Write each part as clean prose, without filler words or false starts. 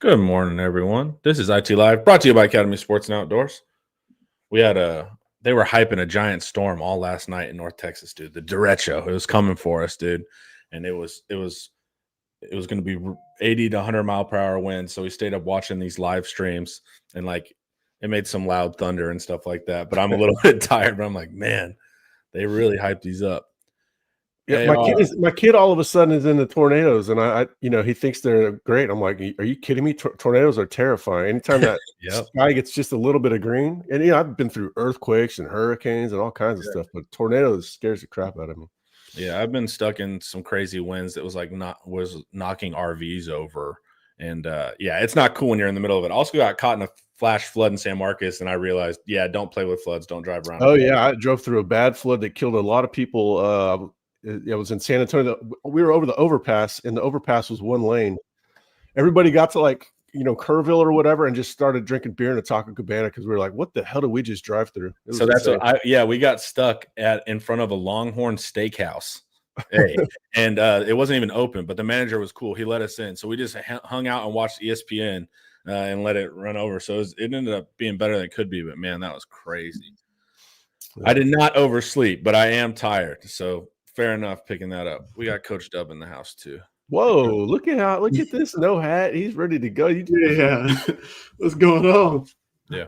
Good morning, everyone. This is IT Live, brought to you by Academy Sports and Outdoors. They were hyping a giant storm all last night in North Texas, dude. The derecho, it was coming for us, dude, and it was going to be 80 to 100 mile per hour winds. So we stayed up watching these live streams, and it made some loud thunder and stuff like that. But I'm a little bit tired. But I'm like, man, they really hyped these up. Yeah, my kid all of a sudden is in the tornadoes, and I he thinks they're great. I'm like, are you kidding me? Tornadoes are terrifying. Anytime that sky gets just a little bit of green, and I've been through earthquakes and hurricanes and all kinds of stuff, but tornadoes scares the crap out of me. Yeah, I've been stuck in some crazy winds that was knocking RVs over, and it's not cool when you're in the middle of it. Also got caught in a flash flood in San Marcos, and I realized, don't play with floods, don't drive around. Oh yeah, I drove through a bad flood that killed a lot of people. It was in San Antonio. We were over the overpass, and the overpass was one lane. Everybody got to Kerrville or whatever, and just started drinking beer in a Taco Cabana because we were like, "What the hell did we just drive through?" So that's we got stuck in front of a Longhorn Steakhouse, and it wasn't even open, but the manager was cool. He let us in, so we just hung out and watched ESPN and let it run over. So it ended up being better than it could be, but man, that was crazy. Yeah. I did not oversleep, but I am tired, so. Fair enough picking that up. We got Coach Dub in the house too. Whoa, look at this. No hat. He's ready to go. Yeah. What's going on? Yeah.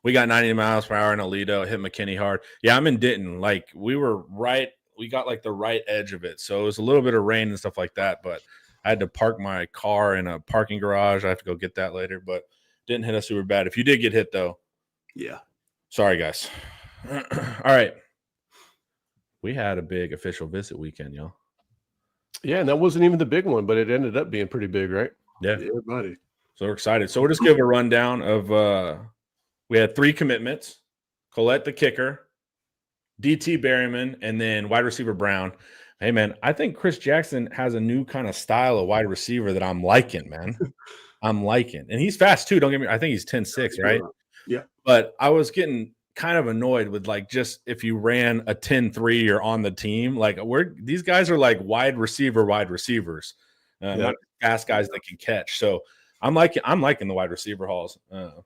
We got 90 miles per hour in Aledo. Hit McKinney hard. Yeah, I'm in Denton. We got the right edge of it. So it was a little bit of rain and stuff like that, but I had to park my car in a parking garage. I have to go get that later, but didn't hit us super bad. If you did get hit though. Yeah. Sorry guys. All right. We had a big official visit weekend, y'all. Yeah, and that wasn't even the big one, but it ended up being pretty big, right? Yeah, buddy. So we're excited. So we'll just give a rundown of we had 3 commitments: Colette the kicker, DT Berryman, and then wide receiver Brown. Hey man, I think Chris Jackson has a new kind of style of wide receiver that I'm liking, man. I'm liking, and he's fast too. Don't get me. I think he's 10.6, right? Yeah. But I was getting kind of annoyed with just if you ran a 10-3 you're on the team, these guys are like wide receivers, not fast guys that can catch. So I'm liking the wide receiver hauls.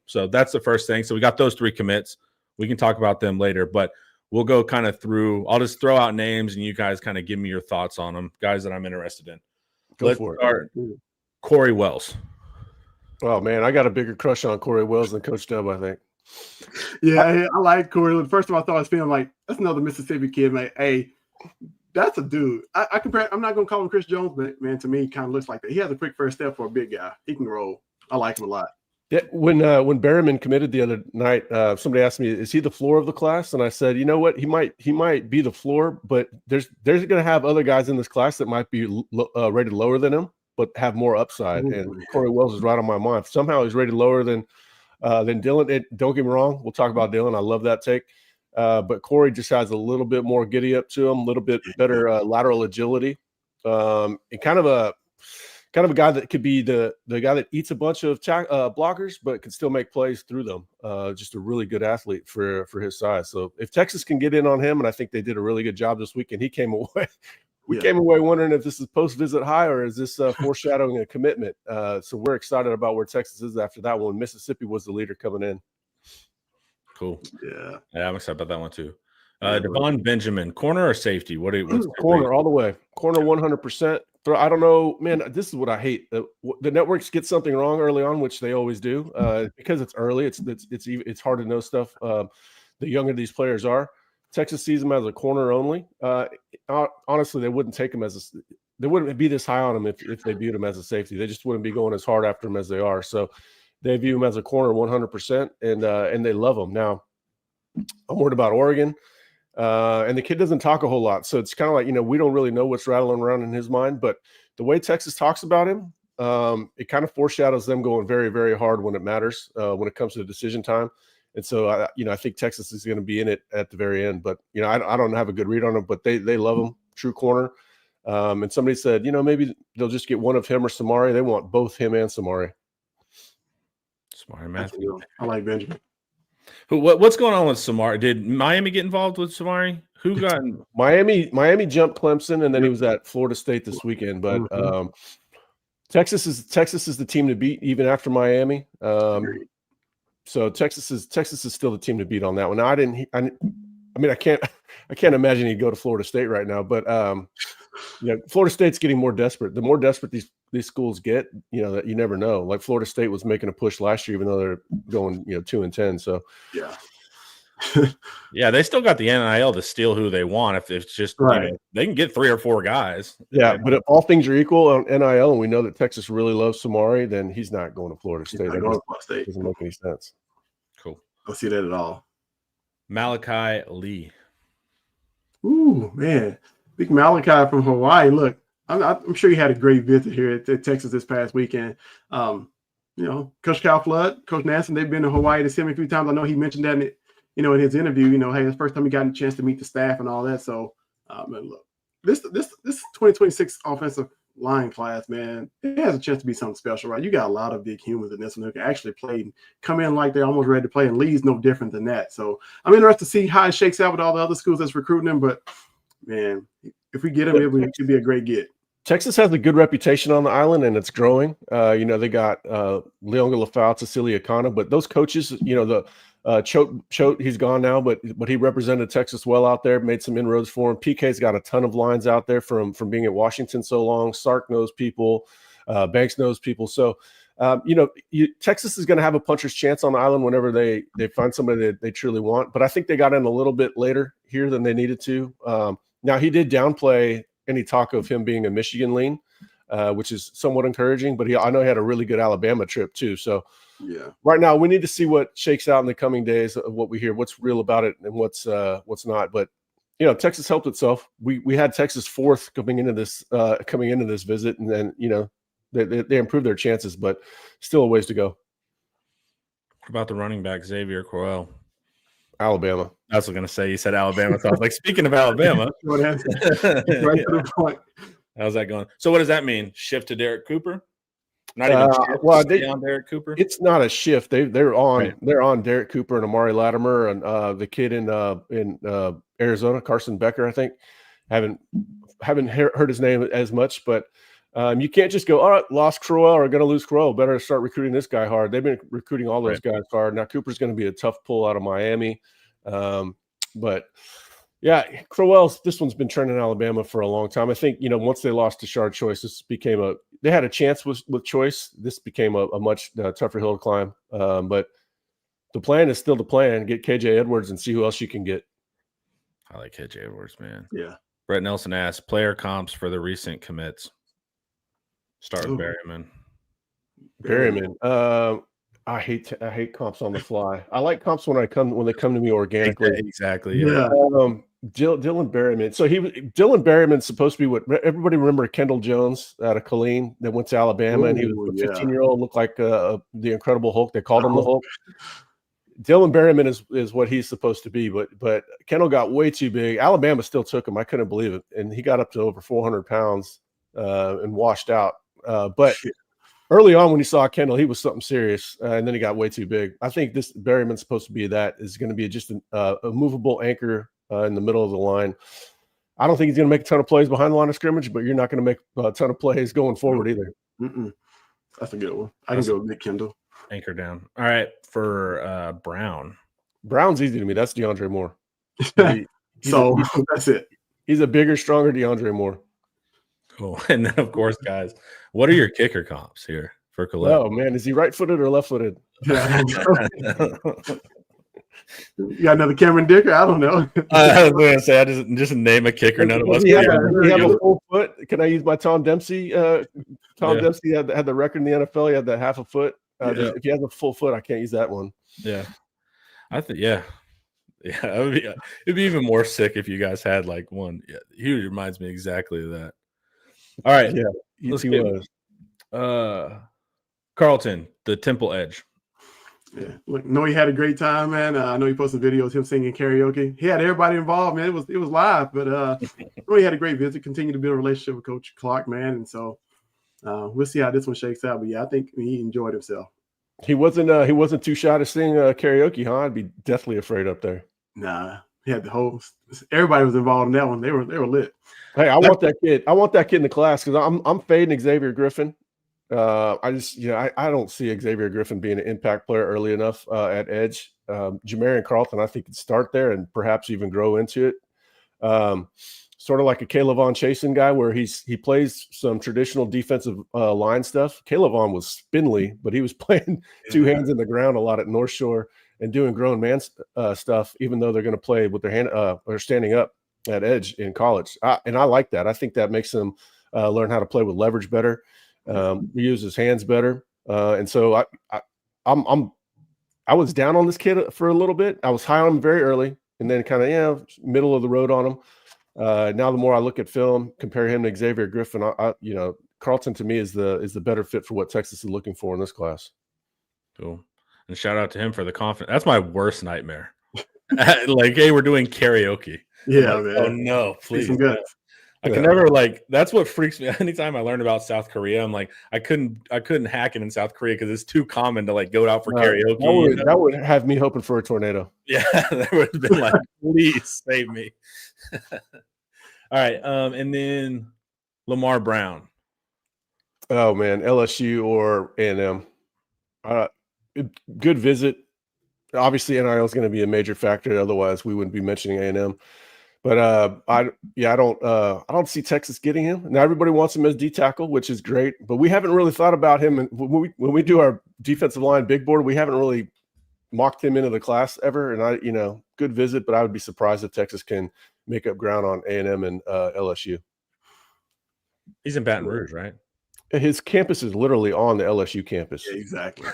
So that's the first thing. So we got those 3 commits. We can talk about them later, but we'll go kind of through. I'll just throw out names and you guys kind of give me your thoughts on them, guys that I'm interested in. Let's start. Corey Wells. Oh man, I got a bigger crush on Corey Wells than Coach Dub, I think. Yeah, I like Corey. First of all, I thought I was feeling like that's another Mississippi kid. Like, hey, that's a dude. I compare. I'm not gonna call him Chris Jones, but man, to me, he kind of looks like that. He has a quick first step for a big guy. He can roll. I like him a lot. Yeah, when Berryman committed the other night, somebody asked me, "Is he the floor of the class?" And I said, "You know what? He might be the floor, but there's going to have other guys in this class that might be rated lower than him, but have more upside." Ooh, and Corey Wells is right on my mind. Somehow he's rated lower than Dylan. Don't get me wrong. We'll talk about Dylan. I love that take. But Corey just has a little bit more giddy up to him, a little bit better lateral agility, and kind of a guy that could be the guy that eats a bunch of blockers, but can still make plays through them. Just a really good athlete for his size. So if Texas can get in on him, and I think they did a really good job this weekend, he came away. We came away wondering if this is post-visit high or is this foreshadowing a commitment. So we're excited about where Texas is after that one. Mississippi was the leader coming in. Cool. Yeah, I'm excited about that one too. Devon Benjamin, corner or safety? What's corner all the way? Corner 100%. I don't know, man. This is what I hate. The networks get something wrong early on, which they always do, because it's early. It's hard to know stuff. The younger these players are, Texas sees him as a corner only. Honestly, they wouldn't take him they wouldn't be this high on him if they viewed him as a safety. They just wouldn't be going as hard after him as they are. So they view him as a corner 100%, and they love him. Now, I'm worried about Oregon. And the kid doesn't talk a whole lot. So it's kind of like, we don't really know what's rattling around in his mind. But the way Texas talks about him, it kind of foreshadows them going very, very hard when it matters, when it comes to the decision time. And so, I think Texas is going to be in it at the very end. But, I don't have a good read on him, but they love him, true corner. And somebody said, maybe they'll just get one of him or Samari. They want both him and Samari. Samari Matthew. I like Benjamin. What's going on with Samari? Did Miami get involved with Samari? Who got Miami jumped Clemson, and then he was at Florida State this weekend. But Texas is the team to beat even after Miami. So Texas is still the team to beat on that one. Now, I mean, I can't imagine he'd go to Florida State right now, but Florida State's getting more desperate. The more desperate these schools get, that you never know. Like Florida State was making a push last year, even though they're going 2-10. So yeah. Yeah, they still got the NIL to steal who they want. If it's just they can get 3 or 4 guys. Yeah, but if all things are equal on NIL, and we know that Texas really loves Samari, then he's not going to Florida State. That doesn't make any sense. Cool. Don't see that at all. Malachi Lee. Ooh, man, big Malachi from Hawaii. Look, I'm sure you had a great visit here at Texas this past weekend. Coach Cal Flood, Coach Nansen, they've been to Hawaii to see him a few times. I know he mentioned that in his interview, hey, it's the first time he got a chance to meet the staff and all that. So, look, this 2026 offensive line class, man, it has a chance to be something special, right? You got a lot of big humans in this one who can actually play and come in like they're almost ready to play, and Lee's no different than that. So I'm interested to see how it shakes out with all the other schools that's recruiting him. But, man, if we get him, it would be a great get. Texas has a good reputation on the island, and it's growing. They got Leonga Lafau, Cecilia Kana, but those coaches, Choate, he's gone now, but he represented Texas well out there, made some inroads for him. PK's got a ton of lines out there from being at Washington so long. Sark knows people, Banks knows people. So, Texas is going to have a puncher's chance on the island whenever they find somebody that they truly want. But I think they got in a little bit later here than they needed to. Now, he did downplay any talk of him being a Michigan lean, which is somewhat encouraging. But I know he had a really good Alabama trip too. So, yeah. Right now, we need to see what shakes out in the coming days of what we hear, what's real about it and what's not. But Texas helped itself. We had Texas 4th coming into this visit, and then they improved their chances, but still a ways to go. What about the running back Xavier Crowell? Alabama. I was going to say, you said Alabama. So I was like, speaking of Alabama, right to the point. How's that going? So what does that mean? Shift to Derek Cooper? Not even on Derek Cooper. It's not a shift. They're on Derek Cooper and Amari Latimer and the kid in Arizona, Carson Becker. I think haven't heard his name as much, but you can't just go, all right, lost Crowell or going to lose Crowell. Better start recruiting this guy hard. They've been recruiting all those guys hard. Now Cooper's going to be a tough pull out of Miami, but. Yeah, this one's been trending in Alabama for a long time. I think, once they lost to Shard Choice, they had a chance with Choice. This became a much tougher hill to climb. But the plan is still the plan. Get KJ Edwards and see who else you can get. I like KJ Edwards, man. Yeah. Brett Nelson asked, player comps for the recent commits. Start with Berryman. I hate comps on the fly. I like comps when they come to me organically. Exactly. Yeah. Dylan Berryman. So Dylan Berryman's supposed to be what everybody remember Kendall Jones out of Killeen that went to Alabama, and he was a 15-year-old, looked like the Incredible Hulk. They called him the Hulk. Dylan Berryman is what he's supposed to be, but Kendall got way too big. Alabama still took him. I couldn't believe it, and he got up to over 400 pounds and washed out. But early on when he saw Kendall, he was something serious, and then he got way too big. I think this Berryman's supposed to be is going to be just a movable anchor in the middle of the line. I don't think he's going to make a ton of plays behind the line of scrimmage, but you're not going to make a ton of plays going forward either. That's a good one. I can go with Nick Kendall. Anchor down. All right, for Brown. Brown's easy to me. That's DeAndre Moore. That's it. He's a bigger, stronger DeAndre Moore. Cool. And then, of course, guys, what are your kicker comps here for Colette? Oh, man. Is he right-footed or left-footed? You got another Cameron Dicker? I don't know. I was going to say, I just name a kicker. None of us can. He have a full foot. Can I use my Tom Dempsey? Dempsey had the record in the NFL. He had that half a foot. If he has a full foot, I can't use that one. Yeah. I think, it'd be even more sick if you guys had like one. Yeah, he reminds me exactly of that. All right. Yeah. Let's get Carlton, the Temple Edge. Yeah. Look, know he had a great time, man. I know he posted videos of him singing karaoke. He had everybody involved, man. It was live, but really had a great visit. Continue to build a relationship with Coach Clark, man. And so we'll see how this one shakes out. But yeah, I think he enjoyed himself. He wasn't too shy to sing karaoke, huh? I'd be deathly afraid up there. Nah, he had everybody was involved in that one. They were lit. Hey, I want that kid. I want that kid in the class because I'm fading Xavier Griffin. I just, I don't see Xavier Griffin being an impact player early enough at edge. Jamarian Carlton, I think, could start there and perhaps even grow into it. Sort of like a Caleb Chasen guy where he plays some traditional defensive line stuff. Caleb was spindly, but he was playing two hands in the ground a lot at North Shore and doing grown man stuff, even though they're going to play with their hand or standing up at edge in college. And I like that. I think that makes them learn how to play with leverage better, use his hands better. And so I was down on this kid for a little bit. I was high on him very early and then kind of, middle of the road on him. Now the more I look at film, compare him to Xavier Griffin, Carlton to me is the better fit for what Texas is looking for in this class. Cool. And shout out to him for the confidence. That's my worst nightmare. Like, hey, we're doing karaoke. Yeah, like, man. Oh no, please. I can never that's what freaks me. Anytime I learned about South Korea, I'm like, I couldn't hack it in South Korea because it's too common to go out for karaoke. That would have me hoping for a tornado. Yeah, that would have been like, please save me. All right. And then Lamar Brown. Oh man, LSU or A&M. Good visit. Obviously, NIL is going to be a major factor. Otherwise, we wouldn't be mentioning A&M. But I don't see Texas getting him. Now everybody wants him as D tackle, which is great. But we haven't really thought about him. And when we do our defensive line big board, we haven't really mocked him into the class ever. And good visit. But I would be surprised if Texas can make up ground on A&M and LSU. He's in Baton Rouge, right? His campus is literally on the LSU campus. Yeah, exactly.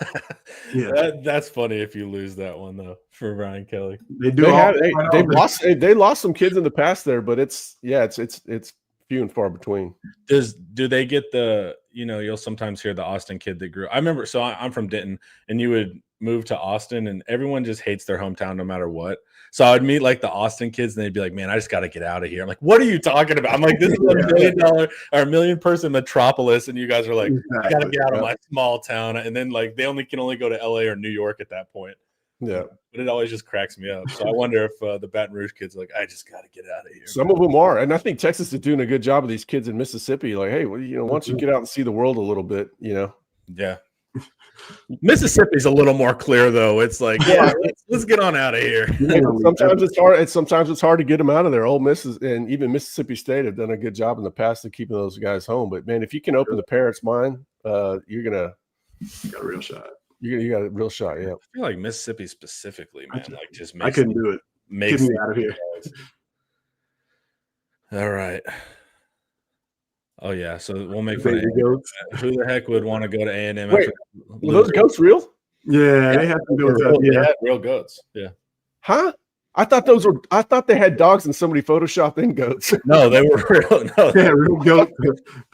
Yeah, that's funny if you lose that one though for Brian Kelly. They lost some kids in the past there, but it's few and far between. Do they get the you'll sometimes hear the Austin kid that grew. I remember. So I'm from Denton, and you would move to Austin, and everyone just hates their hometown no matter what. So I would meet the Austin kids, and they'd be like, "Man, I just got to get out of here." I'm like, "What are you talking about?" I'm like, "This is $1 million or $1 million person metropolis," and you guys are like, "I got to get out of my small town." And then they can only go to LA or New York at that point. Yeah, but it always just cracks me up. So I wonder if the Baton Rouge kids are like, "I just got to get out of here." Some of them are, and I think Texas is doing a good job of these kids in Mississippi. Like, hey, why don't you get out and see the world a little bit? Yeah. Mississippi's a little more clear though. It's like, let's get on out of here. Sometimes it's hard. Sometimes it's hard to get them out of there. Ole Miss and even Mississippi State have done a good job in the past of keeping those guys home. But man, if you can open the parents' mind, you got a real shot. You got a real shot. Yeah. I feel like Mississippi specifically, man. I couldn't do it. Get me out of here. All right. Oh yeah, so we'll make fun of goats. Who the heck would want to go to A&M? Wait, were those goats real? Yeah, they have to do it. They had real goats. Yeah. Huh? I thought they had dogs and somebody photoshopped in goats. No, they were real. No, they had real goats.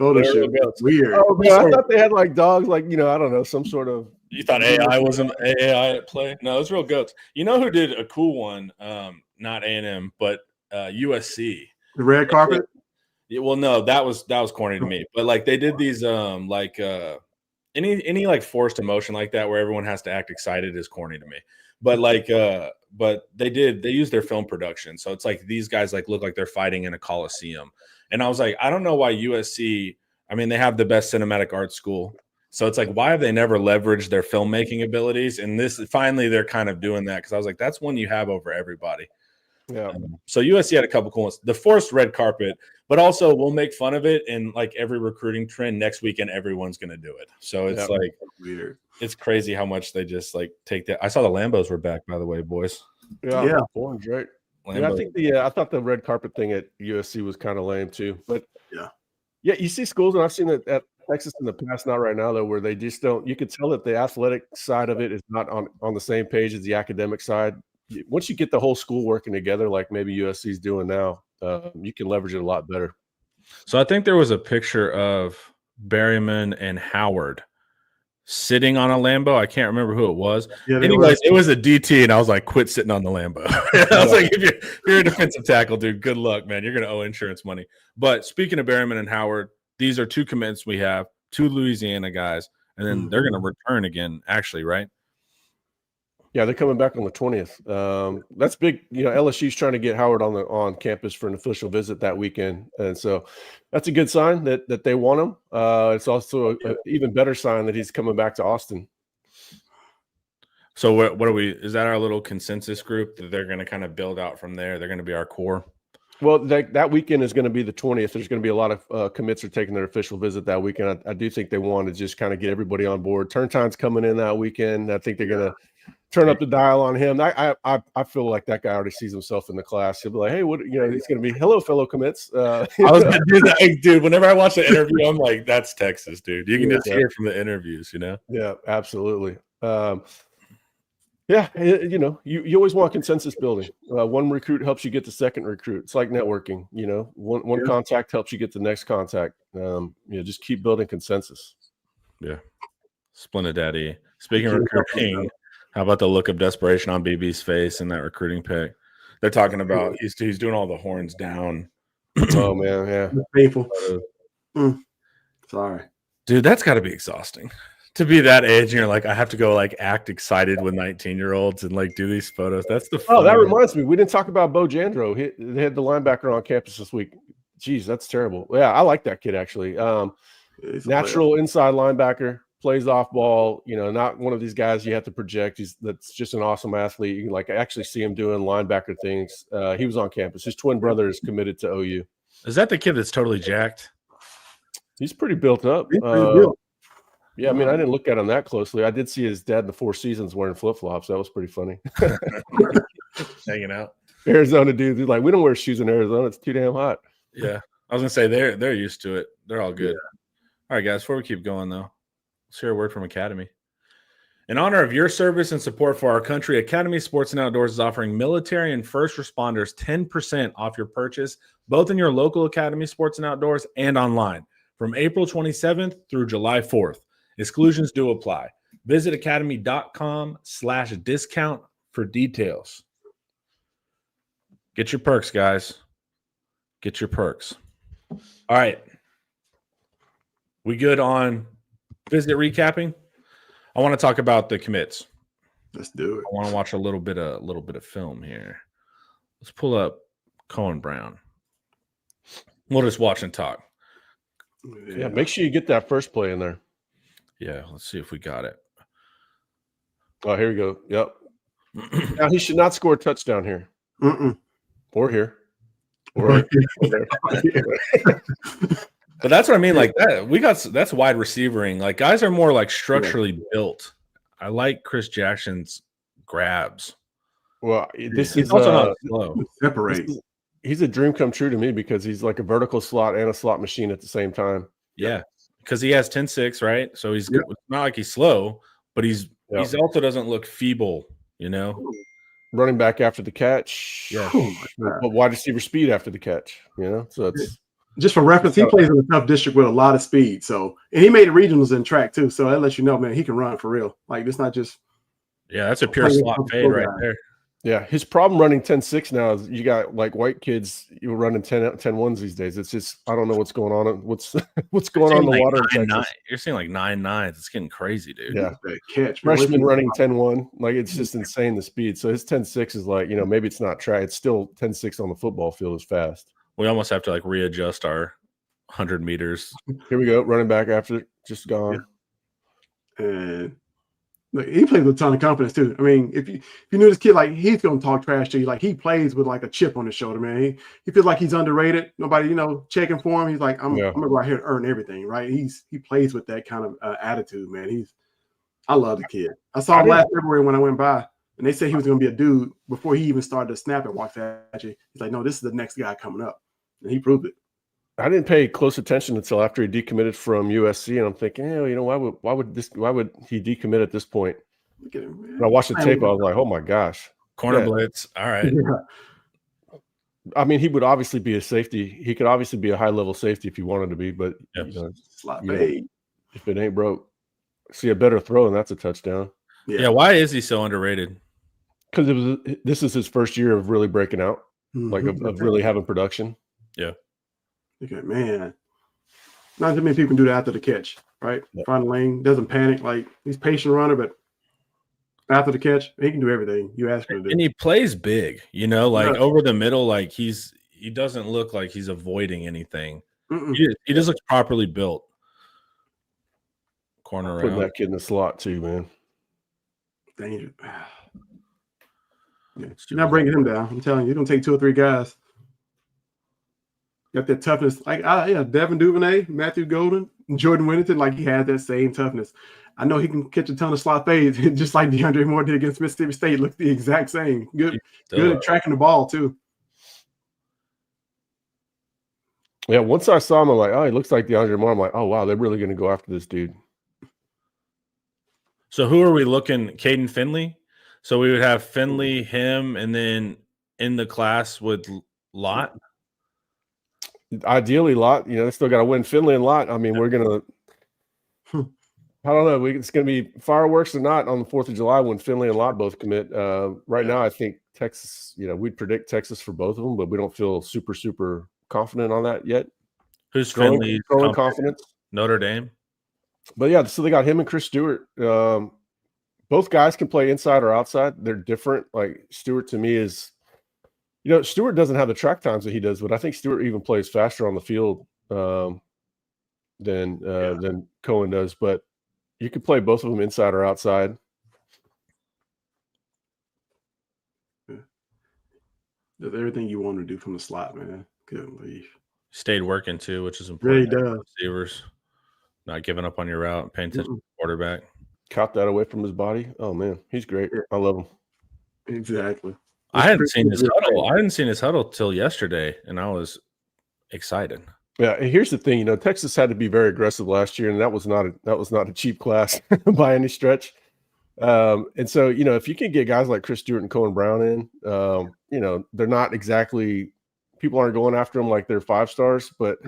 Photoshop. Weird. Oh man, I thought they had dogs, I don't know, some sort of. You thought AI wasn't AI at play? No, it was real goats. You know who did a cool one? Not A&M, but USC. The red carpet. Yeah, well, no, that was corny to me. But they did these any forced emotion like that where everyone has to act excited is corny to me. But but they used their film production. So it's these guys look like they're fighting in a coliseum. And I was like, I don't know why USC, they have the best cinematic arts school. So it's why have they never leveraged their filmmaking abilities? And finally they're kind of doing that because I was like, that's one you have over everybody. Yeah. So USC had a couple cool ones. The forced red carpet, but also we'll make fun of it. And every recruiting trend next weekend, everyone's going to do it. So it's weird. It's crazy how much they just take that. I saw the Lambos were back, by the way, boys. Yeah. Orange, right? Yeah, I think I thought the red carpet thing at USC was kind of lame too. But yeah, you see schools, and I've seen it at Texas in the past, not right now though, where they just don't. You can tell that the athletic side of it is not on the same page as the academic side. Once you get the whole school working together, like maybe USC is doing now, you can leverage it a lot better. So I think there was a picture of Berryman and Howard sitting on a Lambo. I can't remember who it was. Yeah, anyways, it was a DT, and I was like, quit sitting on the Lambo. I was like, if you're a defensive tackle, dude, good luck, man. You're going to owe insurance money. But speaking of Berryman and Howard, these are two commits we have, two Louisiana guys, and then they're going to return again, actually, right? Yeah, they're coming back on the 20th. That's big. LSU's trying to get Howard on campus for an official visit that weekend, and so that's a good sign that they want him. It's also an even better sign that he's coming back to Austin. So what are we? Is that our little consensus group that they're going to kind of build out from there? They're going to be our core. Well, that weekend is going to be the 20th. There's going to be a lot of commits are taking their official visit that weekend. I do think they want to just kind of get everybody on board. Turntime's coming in that weekend. I think they're going to turn up the dial on him. I feel like that guy already sees himself in the class. He'll be like, hey, what? He's going to be, hello, fellow commits. I was going to do that. Hey, dude, whenever I watch the interview, I'm like, that's Texas, dude. You can just hear from the interviews, Yeah, absolutely. Yeah, you always want consensus building. One recruit helps you get the second recruit. It's like networking. One contact helps you get the next contact. Just keep building consensus. Yeah, splendid, Daddy. Speaking of recruiting, how about the look of desperation on BB's face in that recruiting pick? They're talking about he's doing all the horns down. Oh man, yeah, painful. Sorry, dude. That's got to be exhausting. To be that age, and you're like, I have to go act excited with 19-year-olds and do these photos. That's the fun. Oh, that reminds me. We didn't talk about Bo Jandro. They had the linebacker on campus this week. Jeez, that's terrible. Yeah, I like that kid actually. Natural inside linebacker, plays off ball. Not one of these guys you have to project. That's just an awesome athlete. You can actually see him doing linebacker things. He was on campus. His twin brother is committed to OU. Is that the kid that's totally jacked? He's pretty built up. Yeah, I mean, I didn't look at him that closely. I did see his dad in the Four Seasons wearing flip-flops. That was pretty funny. Hanging out. Arizona dudes, we don't wear shoes in Arizona. It's too damn hot. Yeah. I was going to say, they're used to it. They're all good. Yeah. All right, guys, before we keep going, though, let's hear a word from Academy. In honor of your service and support for our country, Academy Sports and Outdoors is offering military and first responders 10% off your purchase, both in your local Academy Sports and Outdoors and online, from April 27th through July 4th. Exclusions do apply. Visit academy.com/discount for details. Get your perks, guys. Get your perks. All right. We good on visit recapping? I want to talk about the commits. Let's do it. I want to watch a little bit of film here. Let's pull up Cohen Brown. We'll just watch and talk. Yeah, make sure you get that first play in there. Yeah, let's see if we got it. Oh, here we go. Yep. Now he should not score a touchdown here. Or here. Or there. But that's what I mean. That's wide receivering. Guys are more structurally built. I like Chris Jackson's grabs. Well, this is also not slow. Separate. He's a dream come true to me because he's like a vertical slot and a slot machine at the same time. Yeah. Because he has 10-6, right? So he's not like he's slow, but he's also doesn't look feeble, Running back after the catch. Yeah. But wide receiver speed after the catch, So it's just for reference, he plays in a tough district with a lot of speed. So, and he made regionals in track too. So that lets you know, man, he can run for real. It's not just. Yeah, that's a pure slot fade right there. Yeah, his problem running 10-6 now is you got white kids running 10-1s these days. It's just I don't know what's going on. What's going on in the water? You're seeing 9.9s. It's getting crazy, dude. Yeah, catch freshman running 10-1. It's just insane the speed. So his 10-6 is maybe it's not track. It's still 10-6 on the football field is fast. We almost have to readjust our 100 meters. Here we go, running back after just gone. Yeah. And he plays with a ton of confidence too. I mean, if you knew this kid, he's gonna talk trash to you. He plays with a chip on his shoulder, man. He feels like he's underrated. Nobody, checking for him. He's like, I'm gonna go out here and earn everything, right? He plays with that kind of attitude, man. I love the kid. I saw him last February when I went by, and they said he was gonna be a dude before he even started to snap and walk at you. He's like, no, this is the next guy coming up, and he proved it. I didn't pay close attention until after he decommitted from USC, and I'm thinking, why would he decommit at this point? Look at him, man. And I watched the tape. I was like, oh my gosh, corner blitz. All right. Yeah. I mean, he would obviously be a safety. He could obviously be a high level safety if he wanted to be, but if it ain't broke, see a better throw and that's a touchdown. Yeah. Why is he so underrated? Because this is his first year of really breaking out, of really having production. Yeah. Okay, man. Not too many people do that after the catch, right? Find the lane, doesn't panic. He's patient runner, but After the catch, he can do everything you ask him to And do. he plays big, like Yeah. over the middle, like he doesn't look like he's avoiding anything. Mm-mm. He just looks properly built. Corner Putting around. that kid in the slot too, man. Dangerous. Yeah. You're not bringing him down. I'm telling you, you're gonna take 2 or 3 guys. Got that toughness, like Devin Duvernay, Matthew Golden, Jordan Whittington, like he had that same toughness. I know he can catch a ton of slot fades, just like DeAndre Moore did against Mississippi State. Looked the exact same. Good at tracking the ball too. Yeah, once I saw him, I'm like, oh, he looks like DeAndre Moore. I'm like, oh wow, they're really going to go after this dude. So who are we looking? Caden Finley. So we would have Finley, him, and then in the class with Lott. Ideally, Lott. They still got to win. Finley and Lott. I mean, we're gonna. I don't know. It's going to be fireworks or not on the 4th of July when Finley and Lott both commit. Right now, I think Texas. We'd predict Texas for both of them, but we don't feel super confident on that yet. Who's Finley? Growing confidence. Notre Dame. But yeah, so they got him and Chris Stewart. Both guys can play inside or outside. They're different. Like Stewart to me is, Stewart doesn't have the track times that he does, but I think Stewart even plays faster on the field than Cohen does. But you could play both of them inside or outside. Does everything you want to do from the slot, man. Good leave. Stayed working too, which is important. Really does. Receivers, not giving up on your route, paying attention to the quarterback. Caught that away from his body. Oh man, he's great. I love him. Exactly. I hadn't seen his huddle. I hadn't seen his huddle till yesterday, and I was excited. Yeah, and here's the thing. Texas had to be very aggressive last year, and that was not a cheap class by any stretch. And so, if you can get guys like Chris Stewart and Cohen Brown in, they're not exactly people aren't going after them like they're 5 stars, but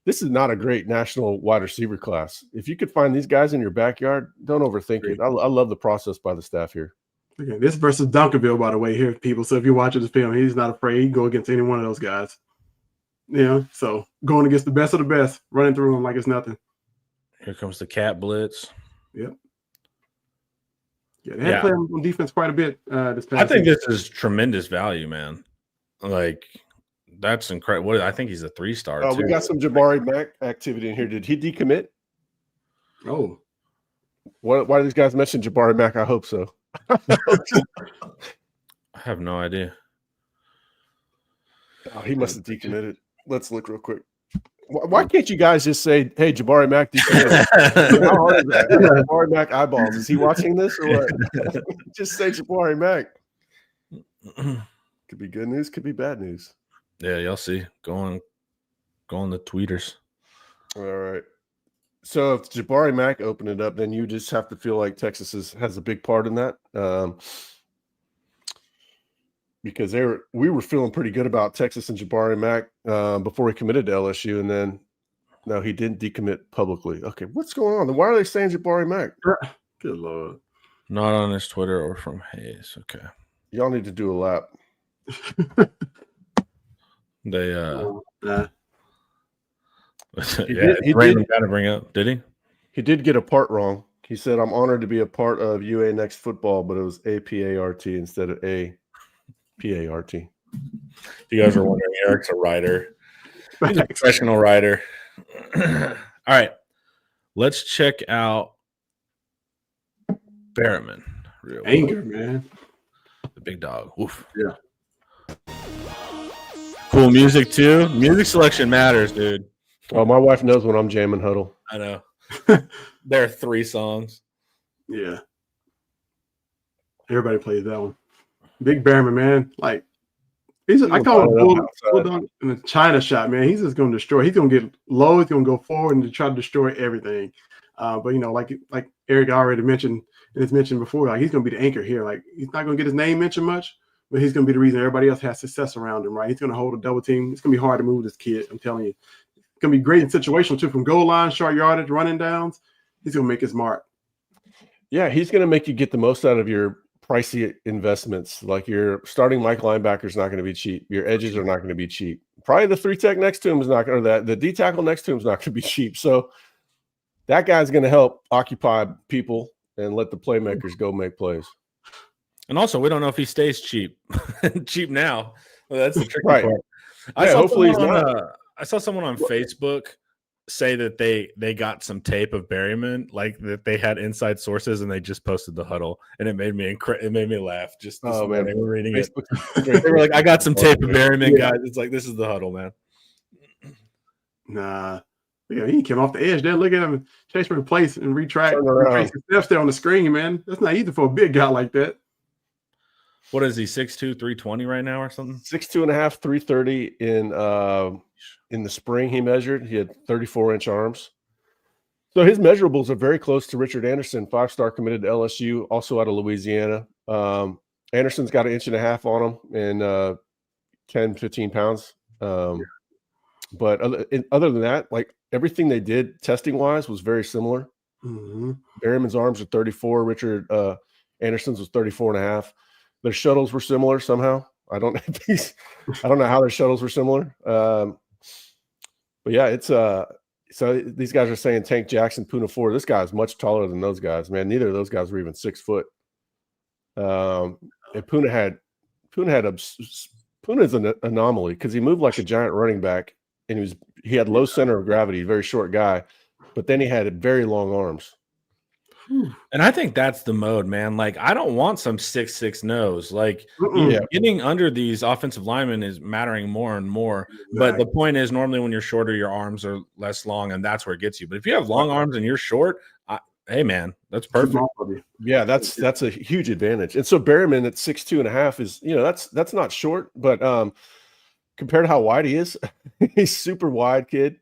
this is not a great national wide receiver class. If you could find these guys in your backyard, don't overthink it. I love the process by the staff here. Okay, this versus Dunkerville, by the way, here, people. So if you're watching this film, he's not afraid. He can go against any one of those guys. So going against the best of the best, running through them like it's nothing. Here comes the cat blitz. Yep. Yeah, they had to play on defense quite a bit this past I think season. this is tremendous value, man. Like, that's incredible. I think he's a 3-star. Oh, we got some Jabari Mack activity in here. Did he decommit? Oh. Why do these guys mention Jabari Mack? I hope so. I have no idea. Oh, he must have decommitted. Let's look real quick. Why can't you guys just say, hey, Jabari Mack decommitted? How hard is that? Jabari Mack eyeballs. Is he watching this or what? Just say Jabari Mack. Could be good news, could be bad news. Yeah, y'all see. Go on the tweeters. All right. So if Jabari Mack opened it up, then you just have to feel like Texas has a big part in that. Because we were feeling pretty good about Texas and Jabari Mack before he committed to LSU, and then no, he didn't decommit publicly. Okay, what's going on? Why are they saying Jabari Mack? Good Lord. Not on his Twitter or from Hayes. Okay. Y'all need to do a lap. They He did got to bring up. Did he? He did get a part wrong. He said, "I'm honored to be a part of UA Next Football," but it was APART instead of APART. You guys are wondering, Eric's a writer. He's a professional writer. All right, let's check out Berriman. Anger, man. The big dog. Oof. Yeah. Cool music too. Music selection matters, dude. Oh, my wife knows when I'm jamming huddle. I know. There are 3 songs. Yeah. Everybody plays that one. Big Berriman, man. Like, I call him Bulldog in a China shot, man. He's just going to destroy. He's going to get low. He's going to go forward and try to destroy everything. But, like Eric already mentioned, and it's mentioned before, like, he's going to be the anchor here. Like, he's not going to get his name mentioned much, but he's going to be the reason everybody else has success around him, right? He's going to hold a double team. It's going to be hard to move this kid. I'm telling you. It's going to be great in situational, too, from goal line, short yardage, running downs. He's going to make his mark. Yeah, he's going to make you get the most out of your pricey investments. Like your starting Mike linebacker is not going to be cheap. Your edges are not going to be cheap. Probably the 3 tech next to him is not going to, the D tackle next to him is not going to be cheap. So that guy's going to help occupy people and let the playmakers go make plays. And also, we don't know if he stays cheap. Cheap now. Well, that's the tricky Right. part. Yeah, hopefully he's not. I saw someone on Facebook say that they got some tape of Berryman, like that they had inside sources, and they just posted the huddle, and it made me laugh. Just this morning, we're reading Facebook. it. They were like, "I got some tape of Berryman, guys." It's like, this is the huddle, man. Nah. Yeah, he came off the edge there. Look at him chase for the place and retrace his steps there on the screen, man. That's not easy for a big guy like that. What is he, 6'2", 320 right now or something? 6'2.5", 330 in the spring he measured. He had 34-inch arms. So his measurables are very close to Richard Anderson, 5-star committed to LSU, also out of Louisiana. Anderson's got 1.5 inches on him and 10, 15 pounds. But other than that, like everything they did testing-wise was very similar. Mm-hmm. Berryman's arms are 34. Richard Anderson's was 34.5. Their shuttles were similar somehow. I don't know how their shuttles were similar. But yeah, it's so these guys are saying Tank Jackson, Puna 4. This guy's much taller than those guys, man. Neither of those guys were even 6 foot. And Puna is an anomaly because he moved like a giant running back, and he had low center of gravity, very short guy, but then he had very long arms. And I think that's the mode, man. Like, I don't want some 6'6" nose. Like, getting under these offensive linemen is mattering more and more. Exactly. But the point is, normally when you're shorter, your arms are less long, and that's where it gets you. But if you have long arms and you're short, hey, man, that's perfect. Yeah, that's a huge advantage. And so Berryman at 6'2.5" is, that's not short, but compared to how wide he is, he's super wide kid.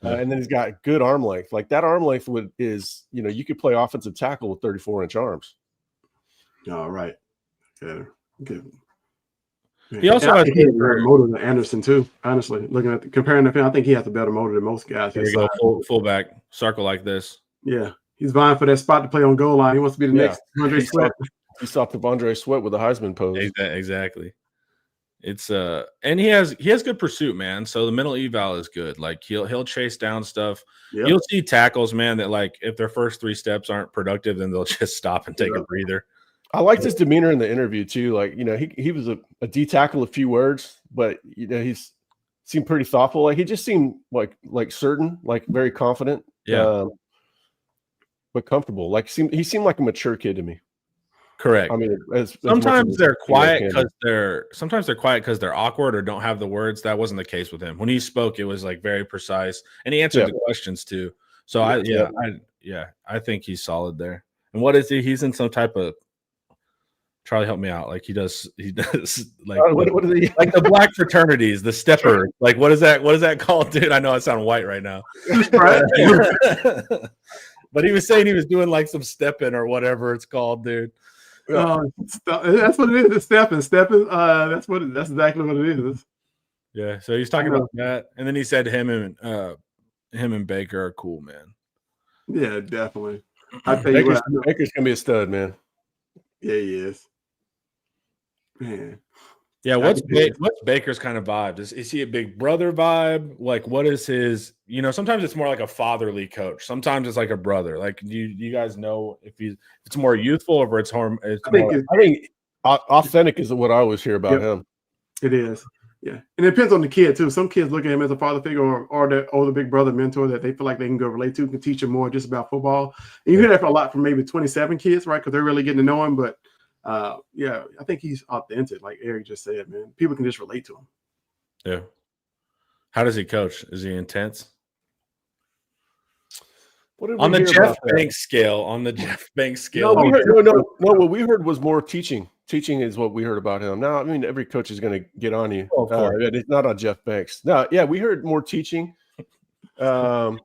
And then he's got good arm length. Like that arm length is you could play offensive tackle with 34-inch arms. All right. Good. He also has a better motor than Anderson too. Honestly, looking at comparing the film, I think he has a better motor than most guys. There you go, fullback circle like this. Yeah, he's vying for that spot to play on goal line. He wants to be the next Andre Sweat. He saw T'Vondre Sweat with the Heisman pose. Exactly. It's and he has good pursuit, man. So the mental eval is good. Like he'll chase down stuff. Yep. You'll see tackles, man, that like if their first 3 steps aren't productive, then they'll just stop and take a breather. I liked his demeanor in the interview too. Like, he was a D tackle, a few words, but he's seemed pretty thoughtful. Like he just seemed like certain, like very confident. Yeah. But comfortable. Like he seemed like a mature kid to me. Correct. I mean, sometimes they're quiet because they're awkward or don't have the words. That wasn't the case with him. When he spoke, it was like very precise, and he answered the questions too. So I think he's solid there. And what is he? He's in some type of Charlie. Help me out. Like he does like what is he? Like the black fraternities, the stepper. Like what is that? What is that called, dude? I know I sound white right now. But he was saying he was doing like some stepping or whatever it's called, dude. That's what it is. Stepping. That's exactly what it is. Yeah. So he's talking about that, and then he said him and Baker are cool, man. Yeah, definitely. I tell you what, Baker's gonna be a stud, man. Yeah, he is. Man. Yeah, what's Baker's kind of vibe? Is he a big brother vibe? Like, what is his? Sometimes it's more like a fatherly coach. Sometimes it's like a brother. Like, do you guys know if it's more youthful or if it's more? I think authentic is what I always hear about him. It is, yeah, and it depends on the kid too. Some kids look at him as a father figure or the older big brother mentor that they feel like they can go relate to, can teach them more just about football. And you hear that for a lot from maybe 27 kids, right? Because they're really getting to know him, but. Yeah, I think he's authentic, like Eric just said, man. People can just relate to him. Yeah. How does he coach? Is he intense? On the Jeff Banks scale. No, what we heard was more teaching. Teaching is what we heard about him. Now, I mean, every coach is going to get on you. It's not on Jeff Banks. No, yeah, we heard more teaching. Because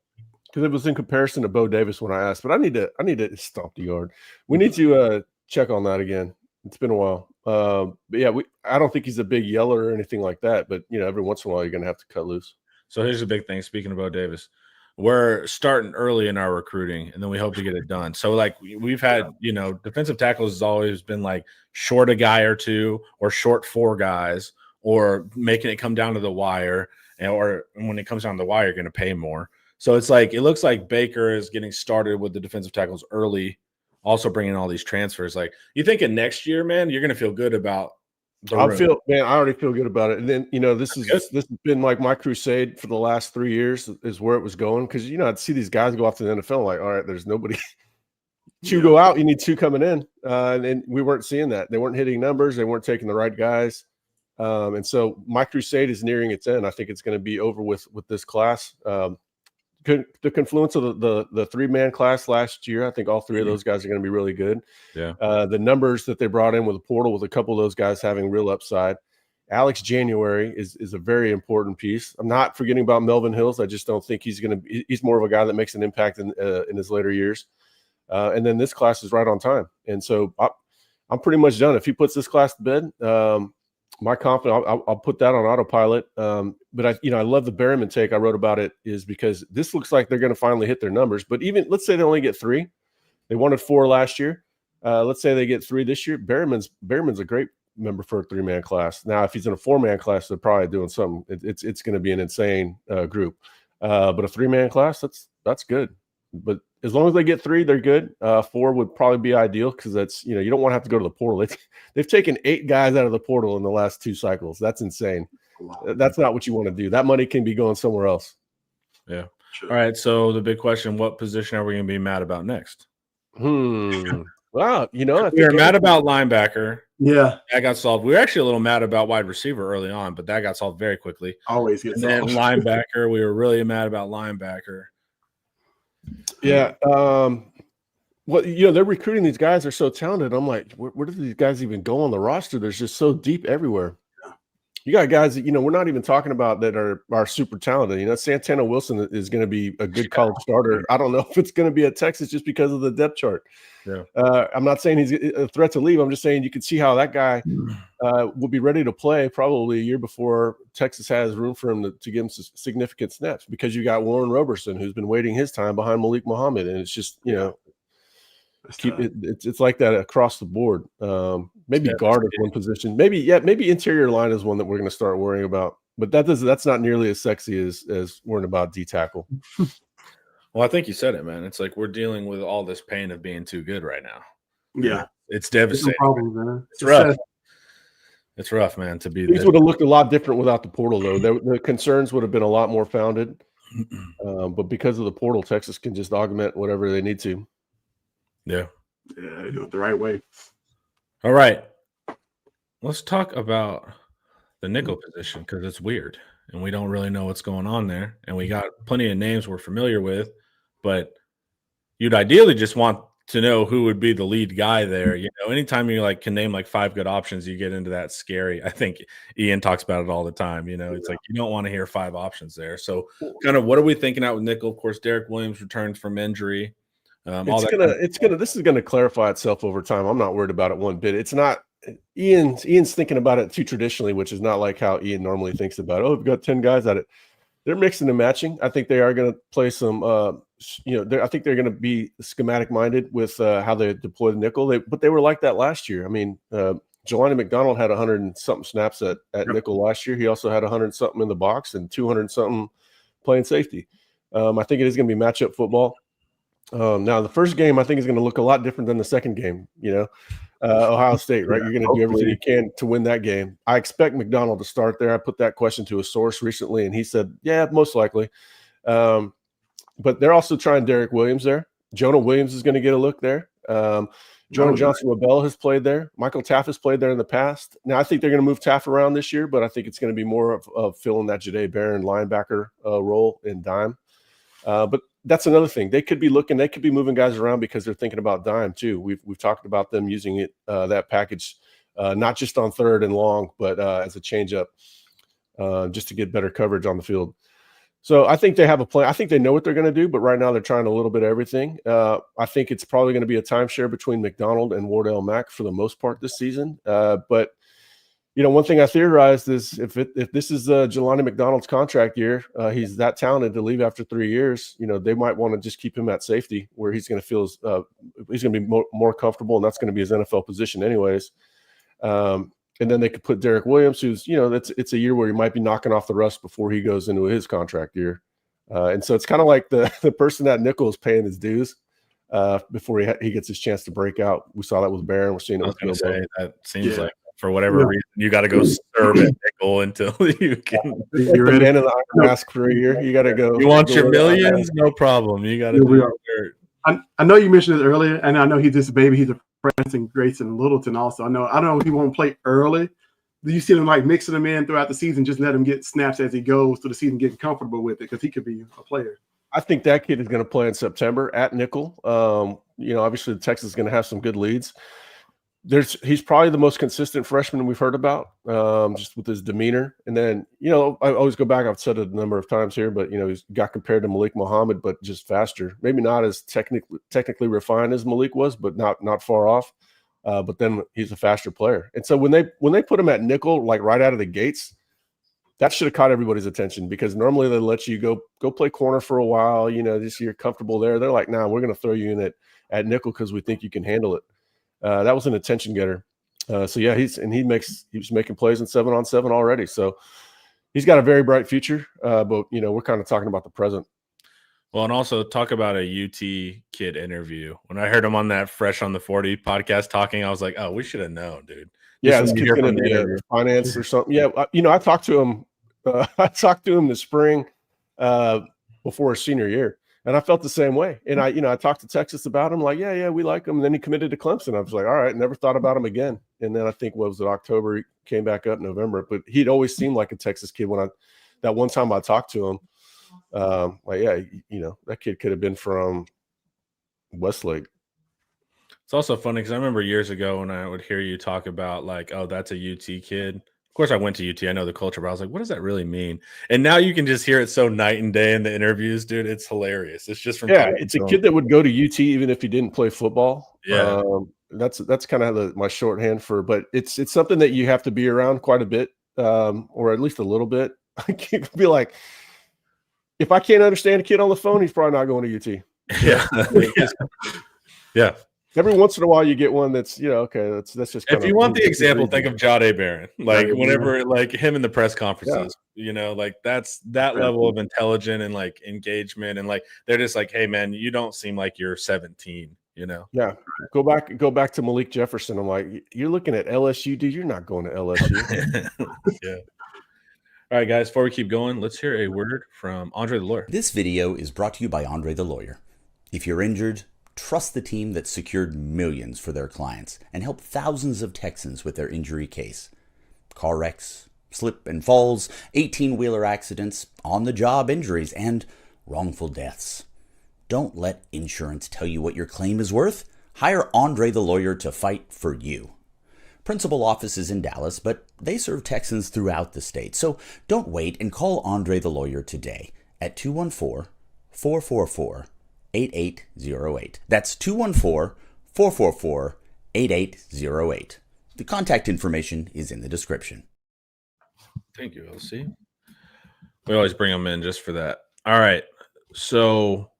it was in comparison to Bo Davis when I asked. But I need to stomp the yard. We need to check on that again. It's been a while. But yeah, I don't think he's a big yeller or anything like that. But every once in a while you're gonna have to cut loose. So here's the big thing. Speaking of Bo Davis, we're starting early in our recruiting, and then we hope to get it done. So like we've had, defensive tackles has always been like short a guy or two, or short 4 guys, or making it come down to the wire, or when it comes down to the wire, you're gonna pay more. So it's like it looks like Baker is getting started with the defensive tackles early also bringing all these transfers. Like, you think in next year, man, you're going to feel good about the I room. already feel good about it. And then, this has been like my crusade for the last 3 years is where it was going. Because, I'd see these guys go off to the NFL like, all right, there's nobody. Two go out, you need two coming in. And we weren't seeing that. They weren't hitting numbers. They weren't taking the right guys. And so my crusade is nearing its end. I think it's going to be over with this class. The confluence of the 3-man class last year, I think all three of those guys are going to be really good. Yeah. The numbers that they brought in with the portal, with a couple of those guys having real upside. Alex January is a very important piece. I'm not forgetting about Melvin Hills. I just don't think he's more of a guy that makes an impact in his later years. And then this class is right on time. And so I'm pretty much done. If he puts this class to bed, my confidence, I'll put that on autopilot. But I love the Berryman take I wrote about it, is because this looks like they're going to finally hit their numbers. But even let's say they only get 3, they wanted 4 last year. Let's say they get 3 this year. Berryman's a great member for a 3-man class. Now, if he's in a 4-man class, they're probably doing something. It's going to be an insane group. But a 3-man class, that's good. But as long as they get 3, they're good. 4 would probably be ideal, because that's, you don't want to have to go to the portal. They've taken 8 guys out of the portal in the last 2 cycles. That's insane. Wow. That's not what you want to do. That money can be going somewhere else. Yeah. Sure. All right. So the big question: what position are we going to be mad about next? Wow. We were mad about linebacker. Yeah. That got solved. We were actually a little mad about wide receiver early on, but that got solved very quickly. Always gets And then solved. linebacker, we were really mad about linebacker. Yeah. Well, they're recruiting these guys. They're so talented. I'm like, where do these guys even go on the roster? There's just so deep everywhere. Yeah. You got guys that, we're not even talking about that are super talented. Santana Wilson is going to be a good college starter. I don't know if it's going to be at Texas just because of the depth chart. Yeah. I'm not saying he's a threat to leave. I'm just saying you can see how that guy will be ready to play probably a year before Texas has room for him to give him some significant snaps, because you got Warren Roberson, who's been waiting his time behind Malik Muhammad. And it's just, it's like that across the board. Maybe guard is one position. Maybe interior line is one that we're going to start worrying about. But that's not nearly as sexy as worrying about D tackle. Well, I think you said it, man. It's like we're dealing with all this pain of being too good right now. Yeah. It's devastating. No problem, man. It's rough. It's rough, man, to be Things would have looked a lot different without the portal, though. The concerns would have been a lot more founded. But because of the portal, Texas can just augment whatever they need to. Yeah. Yeah, they do it the right way. All right. Let's talk about the nickel position, because it's weird and we don't really know what's going on there. And we got plenty of names we're familiar with, but you'd ideally just want to know who would be the lead guy there. Anytime you can name 5 good options, you get into that scary. I think Ian talks about it all the time. It's like you don't want to hear 5 options there. So kind of what are we thinking out with nickel? Of course, Derek Williams returns from injury. This is gonna clarify itself over time. I'm not worried about it one bit. It's not Ian's thinking about it too traditionally, which is not like how Ian normally thinks about it. Oh, we've got 10 guys at it. They're mixing and matching. I think they are going to play some. I think they're going to be schematic minded with how they deploy the nickel. But they were like that last year. I mean, Jelani McDonald had 100 and something snaps at nickel last year. He also had 100 something in the box and 200 something playing safety. I think it is going to be matchup football. Now, the first game I think is going to look a lot different than the second game. Ohio State, right? You're going to do everything you can to win that game. I expect McDonald to start there. I put that question to a source recently, and he said, yeah, most likely. But they're also trying Derek Williams there. Jonah Williams is going to get a look there. Jonah Johnson-Wabella has played there. Michael Taff has played there in the past. Now, I think they're going to move Taff around this year, but I think it's going to be more of filling that Jahdae Barron linebacker role in dime. But that's another thing. They could be moving guys around because they're thinking about dime too. We've talked about them using it, that package, not just on third and long, but as a changeup, just to get better coverage on the field. So I think they have a plan. I think they know what they're going to do, but right now they're trying a little bit of everything. I think it's probably going to be a timeshare between McDonald and Wardell Mack for the most part this season. But one thing I theorized is if this is Jelani McDonald's contract year, he's that talented to leave after 3 years. They might want to just keep him at safety, where he's going to feel he's going to be more comfortable, and that's going to be his NFL position anyways. And then they could put Derek Williams, who's it's a year where he might be knocking off the rust before he goes into his contract year. And so it's kind of like the person at nickel is paying his dues. before he gets his chance to break out. We saw that with Barron. We're seeing it I was with going to Bilbo. say that seems Yeah. like for whatever reason you got to go serve at nickel until you can. It's like You the ready? man in the iron mask for a year. You got to go. You want go your wear the iron millions? mask. No problem. You got to Yeah, we do are. your I know you mentioned it earlier, and I know he's just a baby. He's a Preston Grayson Littleton also. I don't know if he won't play early. Do you see him like mixing them in throughout the season, just let him get snaps as he goes through the season, getting comfortable with it because he could be a player. I think that kid is going to play in September at nickel. Obviously Texas is going to have some good leads. He's probably the most consistent freshman we've heard about, just with his demeanor. And then, I always go back. I've said it a number of times here, but he's got compared to Malik Muhammad, but just faster. Maybe not as technically refined as Malik was, but not far off. But then he's a faster player. And so when they put him at nickel, like right out of the gates, that should have caught everybody's attention, because normally they let you go play corner for a while, just so you're comfortable there. They're like, nah, we're going to throw you in at nickel because we think you can handle it. That was an attention getter. So yeah, he's making plays in 7-on-7 already. So he's got a very bright future. But we're kind of talking about the present. Well, and also talk about a UT kid interview. When I heard him on that Fresh on the 40 podcast talking, I was like, oh, we should have known, dude. Yeah, this kid's going to be in finance or something. Yeah, I talked to him. I talked to him this spring before his senior year, and I felt the same way. And I talked to Texas about him, like, yeah, we like him. And then he committed to Clemson. I was like, all right, never thought about him again. And then I think what was it, October? He came back up in November. But he'd always seemed like a Texas kid that one time I talked to him. That kid could have been from Westlake. It's also funny because I remember years ago when I would hear you talk about like, oh, that's a UT kid. Of course, I went to UT. I know the culture, but I was like, what does that really mean? And now you can just hear it so night and day in the interviews, dude. It's hilarious. It's just from it's a kid that would go to UT even if he didn't play football. Yeah, that's kind of my shorthand for. But it's something that you have to be around quite a bit, or at least a little bit. I can't be like, if I can't understand a kid on the phone, he's probably not going to UT. Yeah. Every once in a while, you get one that's okay. That's just. If you want the example, think of Jahdae Barron. Like whenever, like him in the press conferences, like that's that level of intelligence and like engagement, and like they're just like, hey man, you don't seem like you're 17. Yeah. Go back to Malik Jefferson. I'm like, you're looking at LSU, dude. You're not going to LSU. Yeah. All right, guys. Before we keep going, let's hear a word from Andre the Lawyer. This video is brought to you by Andre the Lawyer. If you're injured, trust the team that secured millions for their clients and helped thousands of Texans with their injury case. Car wrecks, slip and falls, 18-wheeler accidents, on-the-job injuries, and wrongful deaths. Don't let insurance tell you what your claim is worth. Hire Andre the Lawyer to fight for you. Principal office is in Dallas, but they serve Texans throughout the state. So don't wait and call Andre the Lawyer today at 214-444-8808. That's 214-444-8808. The contact information is in the description. Thank you, LC. We always bring them in just for that. All right. So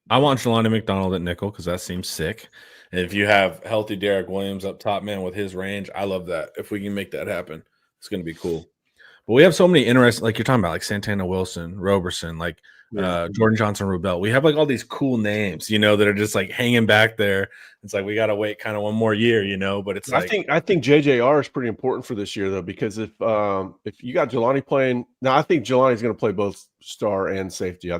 I want Jelani McDonald at nickel because that seems sick. And if you have healthy Derek Williams up top, man, with his range, I love that. If we can make that happen, it's going to be cool. But we have so many interesting, like you're talking about, like Santana Wilson, Roberson, like Jordan Johnson Rubel. We have like all these cool names, that are just like hanging back there. It's like we got to wait kind of one more year, but it's I think JJR is pretty important for this year though, because if you got Jelani playing now, I think Jelani's going to play both star and safety.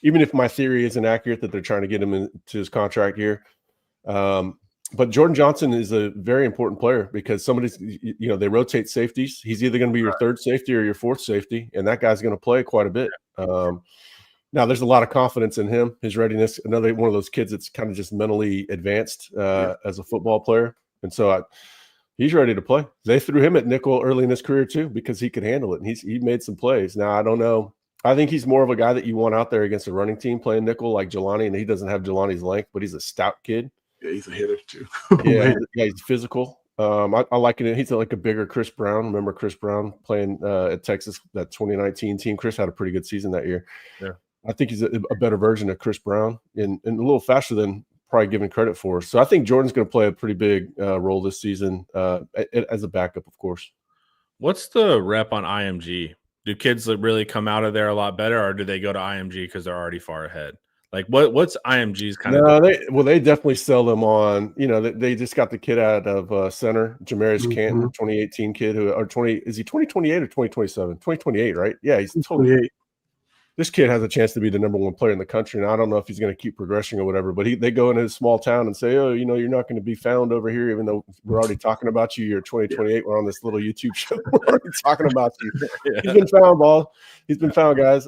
Even if my theory isn't accurate that they're trying to get him into his contract here. But Jordan Johnson is a very important player because they rotate safeties. He's either going to be your third safety or your fourth safety, and that guy's going to play quite a bit. Now, there's a lot of confidence in him, his readiness. Another one of those kids that's kind of just mentally advanced as a football player. And so he's ready to play. They threw him at nickel early in his career too because he could handle it, and he made some plays. Now, I don't know. I think he's more of a guy that you want out there against a running team playing nickel like Jelani, and he doesn't have Jelani's length, but he's a stout kid. Yeah, he's a hitter too. He's physical. I like it. He's like a bigger Chris Brown. Remember Chris Brown playing at Texas, that 2019 team? Chris had a pretty good season that year. Yeah, I think he's a better version of Chris Brown and a little faster than probably given credit for. So I think Jordan's going to play a pretty big role this season as a backup, of course. What's the rep on IMG? Do kids that really come out of there a lot better, or do they go to IMG because they're already far ahead? Like what's IMG's kind of? No, they definitely sell them on. They just got the kid out of center, Jamarius Canton, 2018 kid is he 2028 or 2027? 2028, right? Yeah, he's 28. This kid has a chance to be the number one player in the country, and I don't know if he's going to keep progressing or whatever. But they go into a small town and say, "Oh, you're not going to be found over here," even though we're already talking about you. You're 2028. We're on this little YouTube show. We're already talking about you. Yeah. He's been found, ball. He's been found, guys.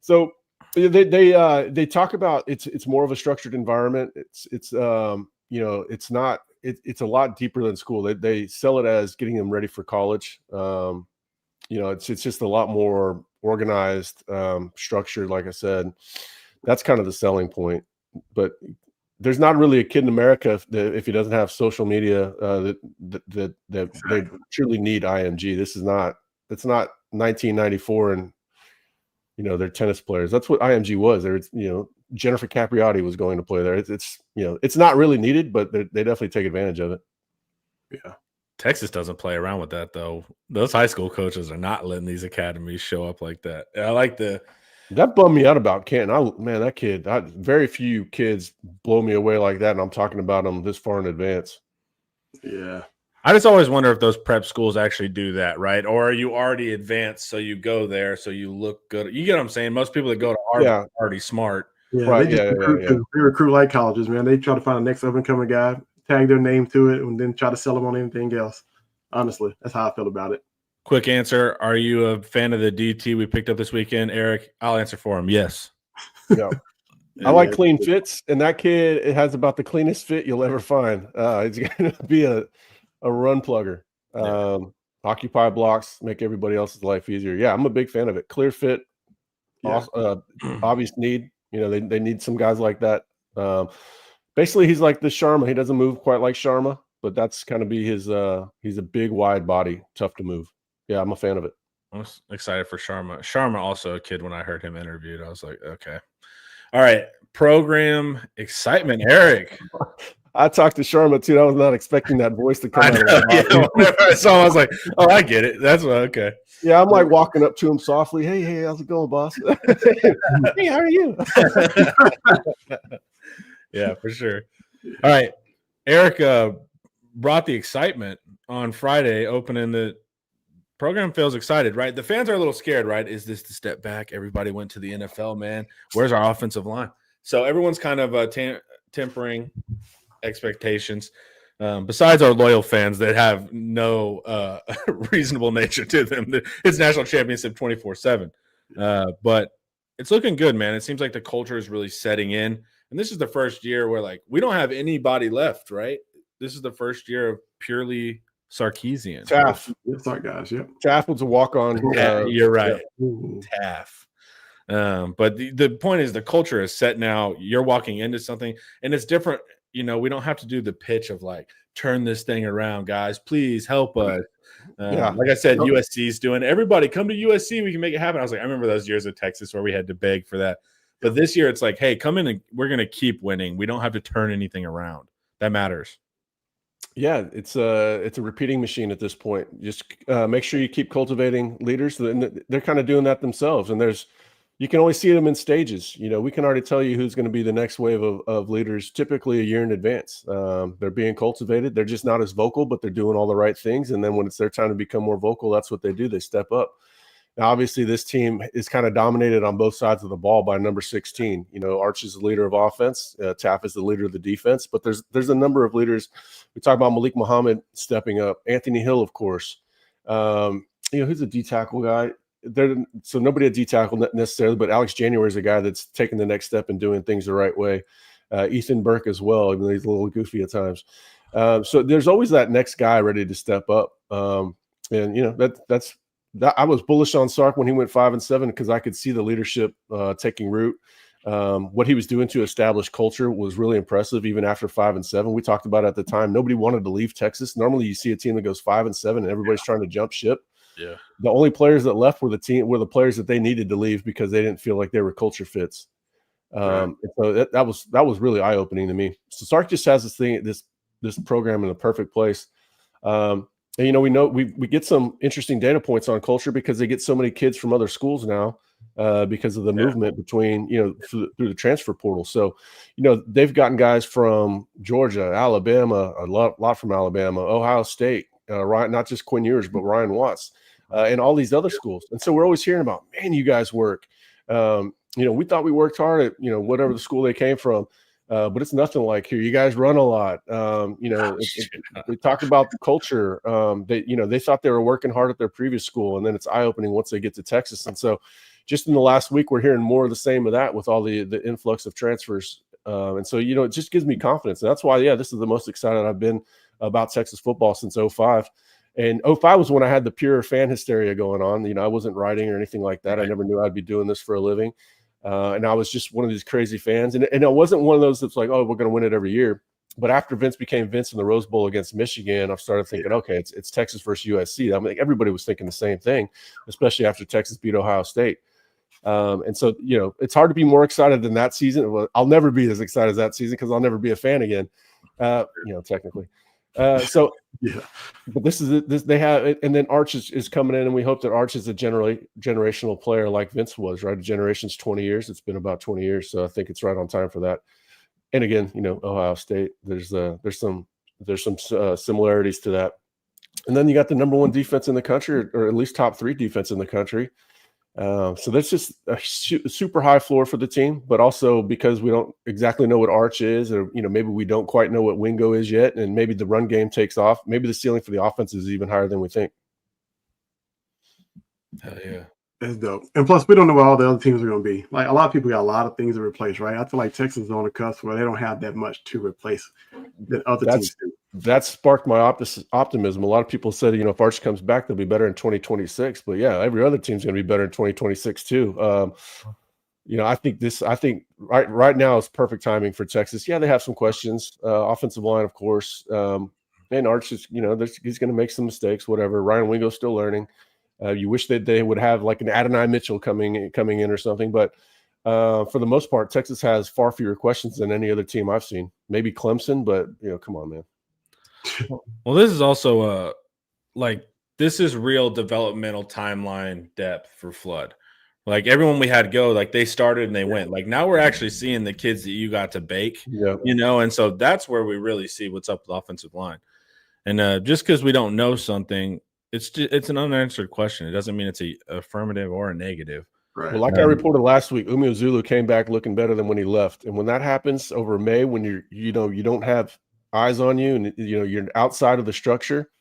So they talk about it's more of a structured environment. It's not. It's a lot deeper than school. They sell it as getting them ready for college. It's just a lot more organized, structured. Like I said, that's kind of the selling point. But there's not really a kid in America if he doesn't have social media that they truly need IMG. It's not 1994 and they're tennis players. That's what IMG was. Jennifer Capriati was going to play there. It's not really needed, but they definitely take advantage of it. Yeah. Texas doesn't play around with that, though. Those high school coaches are not letting these academies show up like that. I like that bummed me out about Canton. That kid. Very few kids blow me away like that, and I'm talking about them this far in advance. Yeah. I just always wonder if those prep schools actually do that, right? Or are you already advanced, so you go there, so you look good? You get what I'm saying? Most people that go to Harvard are already smart. Yeah, right. They recruit like colleges, man. They try to find the next up-and-coming guy, tag their name to it, and then try to sell them on anything else. Honestly, that's how I feel about it. Quick answer. Are you a fan of the DT we picked up this weekend, Eric? I'll answer for him. Yes. Yeah. I like clean fits, and that kid, it has about the cleanest fit you'll ever find. It's going to be a run plugger. Occupy blocks, make everybody else's life easier. Yeah, I'm a big fan of it. Clear fit, obvious need. They need some guys like that. Basically, he's like the Sharma. He doesn't move quite like Sharma, but that's kind of be his. He's a big, wide body, tough to move. Yeah, I'm a fan of it. I was excited for Sharma. Sharma also a kid when I heard him interviewed. I was like, okay. All right. Program excitement, Eric. I talked to Sharma too. I was not expecting that voice to come out. Whenever I saw him, I was like, oh, I get it. That's okay. Yeah, I'm like walking up to him softly. Hey, how's it going, boss? Hey, how are you? Yeah, for sure. All right. Eric brought the excitement on Friday, opening the program. Feels excited, right? The fans are a little scared, right? Is this the step back? Everybody went to the NFL, man. Where's our offensive line? So everyone's kind of tempering expectations. Besides our loyal fans that have no reasonable nature to them. It's national championship 24/7. But it's looking good, man. It seems like the culture is really setting in. And this is the first year where, we don't have anybody left, right? This is the first year of purely Sarkisian. Taff. That's our guys, yeah. Taff was a walk-on. Yeah, you're right. Yeah. Taff. But the point is the culture is set now. You're walking into something, and it's different. We don't have to do the pitch of turn this thing around, guys. Please help us. Like I said, USC's doing it. Everybody come to USC. We can make it happen. I was like, I remember those years at Texas where we had to beg for that. But this year it's like, hey, come in and we're going to keep winning. We don't have to turn anything around. That matters. Yeah, it's a repeating machine at this point. Just make sure you keep cultivating leaders. They're kind of doing that themselves. And you can only see them in stages. We can already tell you who's going to be the next wave of leaders, typically a year in advance. They're being cultivated. They're just not as vocal, but they're doing all the right things. And then when it's their time to become more vocal, that's what they do. They step up. Now, obviously, this team is kind of dominated on both sides of the ball by number 16. Arch is the leader of offense. Taff is the leader of the defense. But there's a number of leaders. We talk about Malik Muhammad stepping up. Anthony Hill, of course. Who's a D tackle guy? So nobody at D tackle necessarily, but Alex January is a guy that's taking the next step and doing things the right way. Ethan Burke as well, even though he's a little goofy at times. So there's always that next guy ready to step up. I was bullish on Sark when he went 5-7 because I could see the leadership taking root. What he was doing to establish culture was really impressive, even after 5-7. We talked about it at the time. Nobody wanted to leave Texas. Normally, you see a team that goes 5-7 and everybody's trying to jump ship. Yeah. The only players that left were the players that they needed to leave because they didn't feel like they were culture fits. So that was really eye opening to me. So Sark just has this program in the perfect place. And we know we get some interesting data points on culture because they get so many kids from other schools now because of the movement between through the transfer portal. So they've gotten guys from Georgia, Alabama, a lot from Alabama, Ohio State, Ryan, not just Quinn Ewers, but Ryan Watts, and all these other schools. And so we're always hearing about, man, you guys work. We thought we worked hard at whatever the school they came from. But it's nothing like here. You guys run a lot. We talk about the culture. They thought they were working hard at their previous school, and then it's eye-opening once they get to Texas. And so just in the last week, we're hearing more of the same of that with all the influx of transfers. And so, it just gives me confidence. And that's why, this is the most excited I've been about Texas football since 2005. And 2005 was when I had the pure fan hysteria going on. I wasn't writing or anything like that. I never knew I'd be doing this for a living. And I was just one of these crazy fans. And it wasn't one of those that's like, oh, we're going to win it every year. But after Vince became Vince in the Rose Bowl against Michigan, I've started thinking, okay, it's Texas versus USC. I mean, everybody was thinking the same thing, especially after Texas beat Ohio State. And so, it's hard to be more excited than that season. Well, I'll never be as excited as that season because I'll never be a fan again, technically. But this they have it, and then Arch is coming in, and we hope that Arch is a generational player like Vince was, right? A generation's 20 years. It's been about 20 years, so I think it's right on time for that. And again, Ohio State, there's some similarities to that. And then you got the number 1 defense in the country, or at least top 3 defense in the country. So that's just a super high floor for the team, but also because we don't exactly know what Arch is, or maybe we don't quite know what Wingo is yet, and maybe the run game takes off. Maybe the ceiling for the offense is even higher than we think. Hell yeah. That's dope. And plus, we don't know what all the other teams are going to be. Like, a lot of people got a lot of things to replace, right? I feel like Texas is on the cusp where they don't have that much to replace that other teams do. That sparked my optimism. A lot of people said, if Arch comes back, they'll be better in 2026. But every other team's going to be better in 2026 too. I think right now is perfect timing for Texas. Yeah, they have some questions. Offensive line, of course. And Arch is, he's going to make some mistakes. Whatever. Ryan Wingo's still learning. You wish that they would have like an Adonai Mitchell coming in or something, but for the most part, Texas has far fewer questions than any other team I've seen. Maybe Clemson, but come on, man. Well, this is also this is real developmental timeline depth for Flood. Like everyone we had go, like they started and they went. Like now we're actually seeing the kids that you got to bake, and so that's where we really see what's up with the offensive line. And just because we don't know something, it's an unanswered question. It doesn't mean it's a affirmative or a negative. Right. Well, like I reported last week, Umi Ozulu came back looking better than when he left. And when that happens over May, when you don't have eyes on you and you're outside of the structure,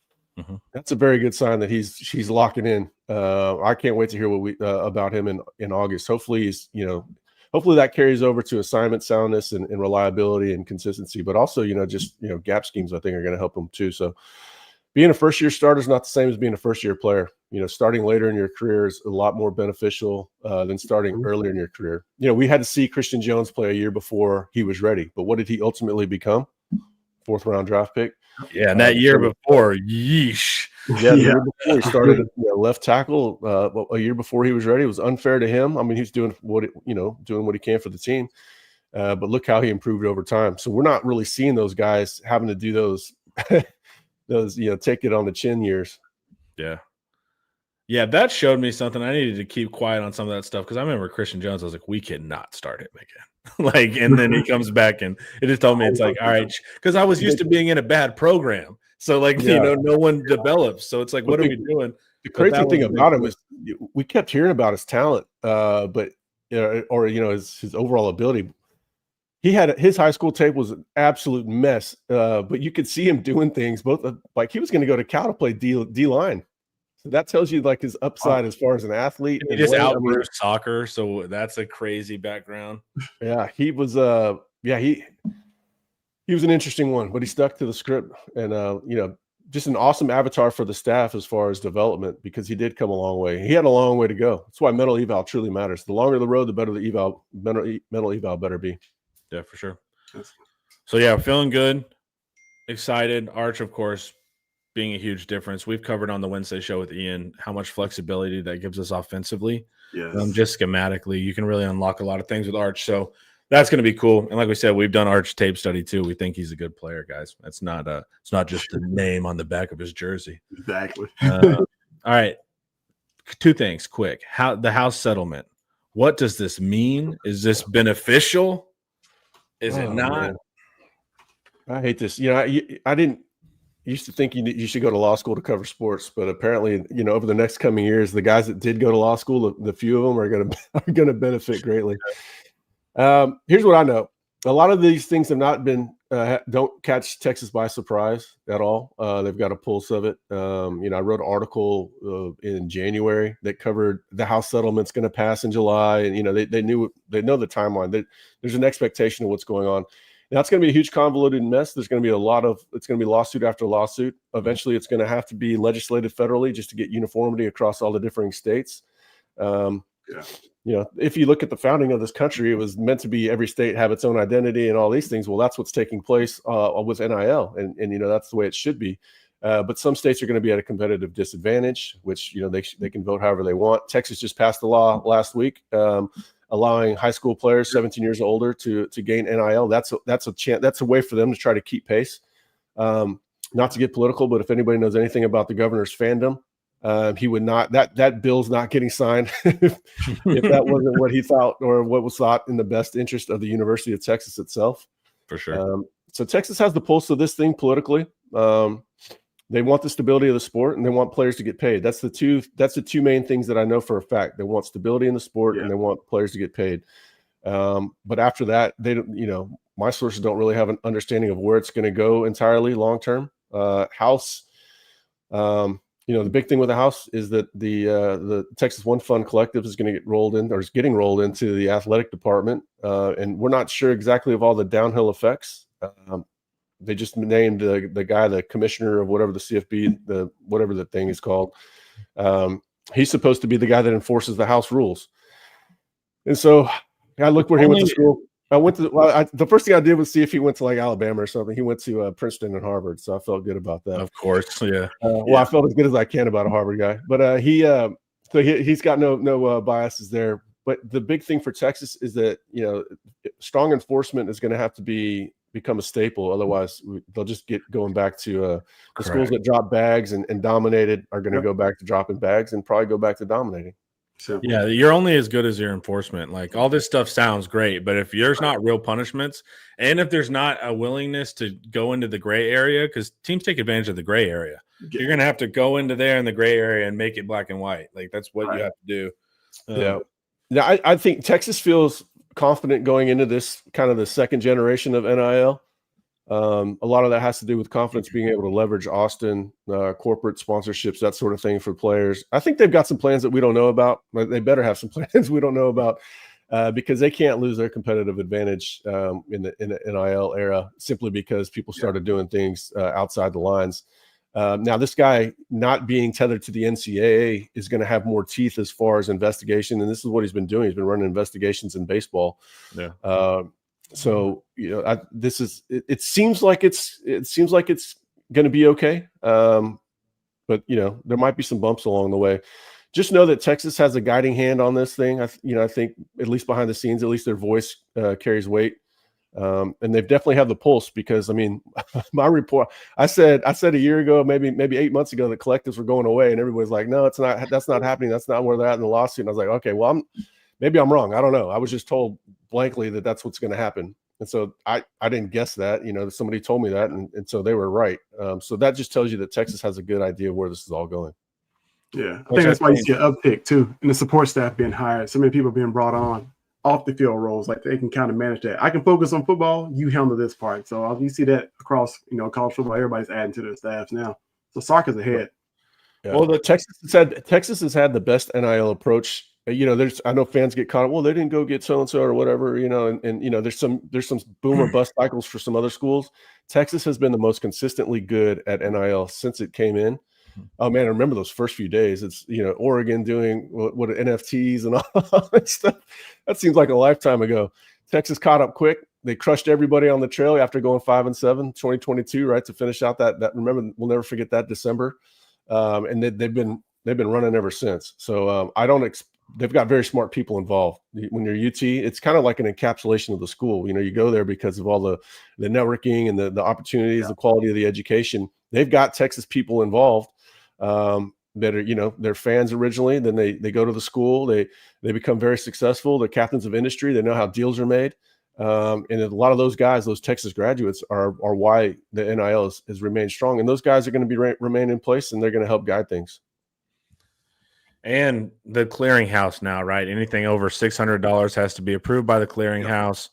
that's a very good sign that he's locking in. I can't wait to hear what about him in August. Hopefully hopefully that carries over to assignment soundness and reliability and consistency, but also gap schemes I think are going to help him too. So being a first-year starter is not the same as being a first-year player. Starting later in your career is a lot more beneficial than starting earlier in your career. We had to see Christian Jones play a year before he was ready, but what did he ultimately become? 4th-round draft pick. Yeah, and that year before, yeesh. Yeah, the year before he started at left tackle. A year before he was ready, it was unfair to him. I mean, he's doing what he can for the team, but look how he improved over time. So we're not really seeing those guys having to do those. Those take it on the chin years. Yeah, that showed me something. I needed to keep quiet on some of that stuff because I remember Christian Jones. I was like, we cannot start him again. And then he comes back and it just told me it's like, all right, because I was used to being in a bad program, so no one develops. So it's like, what are we doing? The crazy thing about him is we kept hearing about his talent, but his overall ability. His high school tape was an absolute mess, but you could see him doing things. Both like he was going to go to Cal to play D line, so that tells you like his upside as far as an athlete. He just outgrew soccer, so that's a crazy background. Yeah, he was. He was an interesting one, but he stuck to the script, and just an awesome avatar for the staff as far as development because he did come a long way. He had a long way to go. That's why mental eval truly matters. The longer the road, the better the mental eval better be. Yeah, for sure. So, feeling good, excited. Arch, of course, being a huge difference. We've covered on the Wednesday show with Ian how much flexibility that gives us offensively. Yes. Just schematically, you can really unlock a lot of things with Arch. So that's going to be cool. And like we said, we've done Arch tape study too. We think he's a good player, guys. It's not just a name on the back of his jersey. Exactly. All right. Two things quick. The house settlement. What does this mean? Is this beneficial? Is it not? Man. I hate this. I didn't used to think you should go to law school to cover sports, but apparently, over the next coming years, the guys that did go to law school, the few of them are going to benefit greatly. Here's what I know: a lot of these things have not been don't catch Texas by surprise at all. They've got a pulse of it. I wrote an article in January that covered the house settlement's going to pass in July, and they know the timeline. There's an expectation of what's going on. Now it's going to be a huge convoluted mess. There's going to be it's going to be lawsuit after lawsuit. Eventually, it's going to have to be legislated federally just to get uniformity across all the differing states. If you look at the founding of this country, it was meant to be every state have its own identity and all these things. Well, that's what's taking place with NIL, and that's the way it should be. But some states are going to be at a competitive disadvantage, which they can vote however they want. Texas just passed the law last week, allowing high school players 17 years older to gain NIL. That's a chance. That's a way for them to try to keep pace. Not to get political, but if anybody knows anything about the governor's fandom, he would not. That bill's not getting signed if that wasn't what he thought or what was thought in the best interest of the University of Texas itself. For sure. So Texas has the pulse of this thing politically. They want the stability of the sport, and they want players to get paid. That's the two main things that I know for a fact. They want stability in the sport, and they want players to get paid. But after that, they don't. My sources don't really have an understanding of where it's going to go entirely long term. House, the big thing with the house is that the Texas One Fund Collective is going to get rolled in, or is getting rolled into the athletic department, and we're not sure exactly of all the downhill effects. They just named the guy, the commissioner of whatever the CFB, whatever the thing is called. He's supposed to be the guy that enforces the house rules. And so I looked where he went to school. The first thing I did was see if he went to like Alabama or something. He went to Princeton and Harvard, so I felt good about that. Of course, yeah. I felt as good as I can about a Harvard guy. But he's got no biases there. But the big thing for Texas is that strong enforcement is going to have to become a staple. Otherwise, they'll just get going back to the schools that drop bags and dominated are going to go back to dropping bags and probably go back to dominating. So yeah, you're only as good as your enforcement. Like all this stuff sounds great, but if there's not real punishments and if there's not a willingness to go into the gray area, because teams take advantage of the gray area, you're going to have to go into there in the gray area and make it black and white. Like that's what you have to do. Now, I think Texas feels confident going into this kind of the second generation of NIL. A lot of that has to do with confidence, being able to leverage Austin, corporate sponsorships, that sort of thing for players. I think they've got some plans that we don't know about. They better have some plans we don't know about because they can't lose their competitive advantage in the NIL era simply because people started doing things outside the lines. Now, this guy not being tethered to the NCAA is going to have more teeth as far as investigation, and this is what he's been doing. He's been running investigations in baseball. Yeah. So it seems like it's going to be okay. But there might be some bumps along the way. Just know that Texas has a guiding hand on this thing. I think at least behind the scenes, at least their voice carries weight. And they've definitely have the pulse because my report, I said a year ago, maybe 8 months ago, that collectives were going away, and everybody's like, no, it's not. That's not happening. That's not where they're at in the lawsuit. And I was like, okay, well, maybe I'm wrong. I don't know. I was just told blankly that that's what's going to happen. And so I didn't guess that, somebody told me that. And so they were right. So that just tells you that Texas has a good idea of where this is all going. Yeah. I think that's why you see an uptick too. And the support staff being hired, so many people being brought on off the field roles, like they can kind of manage that. I can focus on football. You handle this part. So you see that across, college football, everybody's adding to their staffs now. So Sark is ahead. Yeah. Well, Texas has had the best NIL approach. I know fans get caught up. Well, they didn't go get so and so or whatever, and there's some boom or bust cycles for some other schools. Texas has been the most consistently good at NIL since it came in. Oh man, I remember those first few days. It's Oregon doing what NFTs and all that stuff. That seems like a lifetime ago. Texas caught up quick. They crushed everybody on the trail after going 5-7, 2022, right, to finish out that. Remember, we'll never forget that December. And they've been running ever since. So I don't they've got very smart people involved. When you're UT, it's kind of like an encapsulation of the school. You go there because of all the networking and the opportunities, the quality of the education. They've got Texas people involved that are, they're fans originally. Then they go to the school. They become very successful. They're captains of industry. They know how deals are made. And a lot of those guys, those Texas graduates, are why the NIL has remained strong. And those guys are going to remain in place, and they're going to help guide things. And the clearinghouse now, right? Anything over $600 has to be approved by the clearinghouse.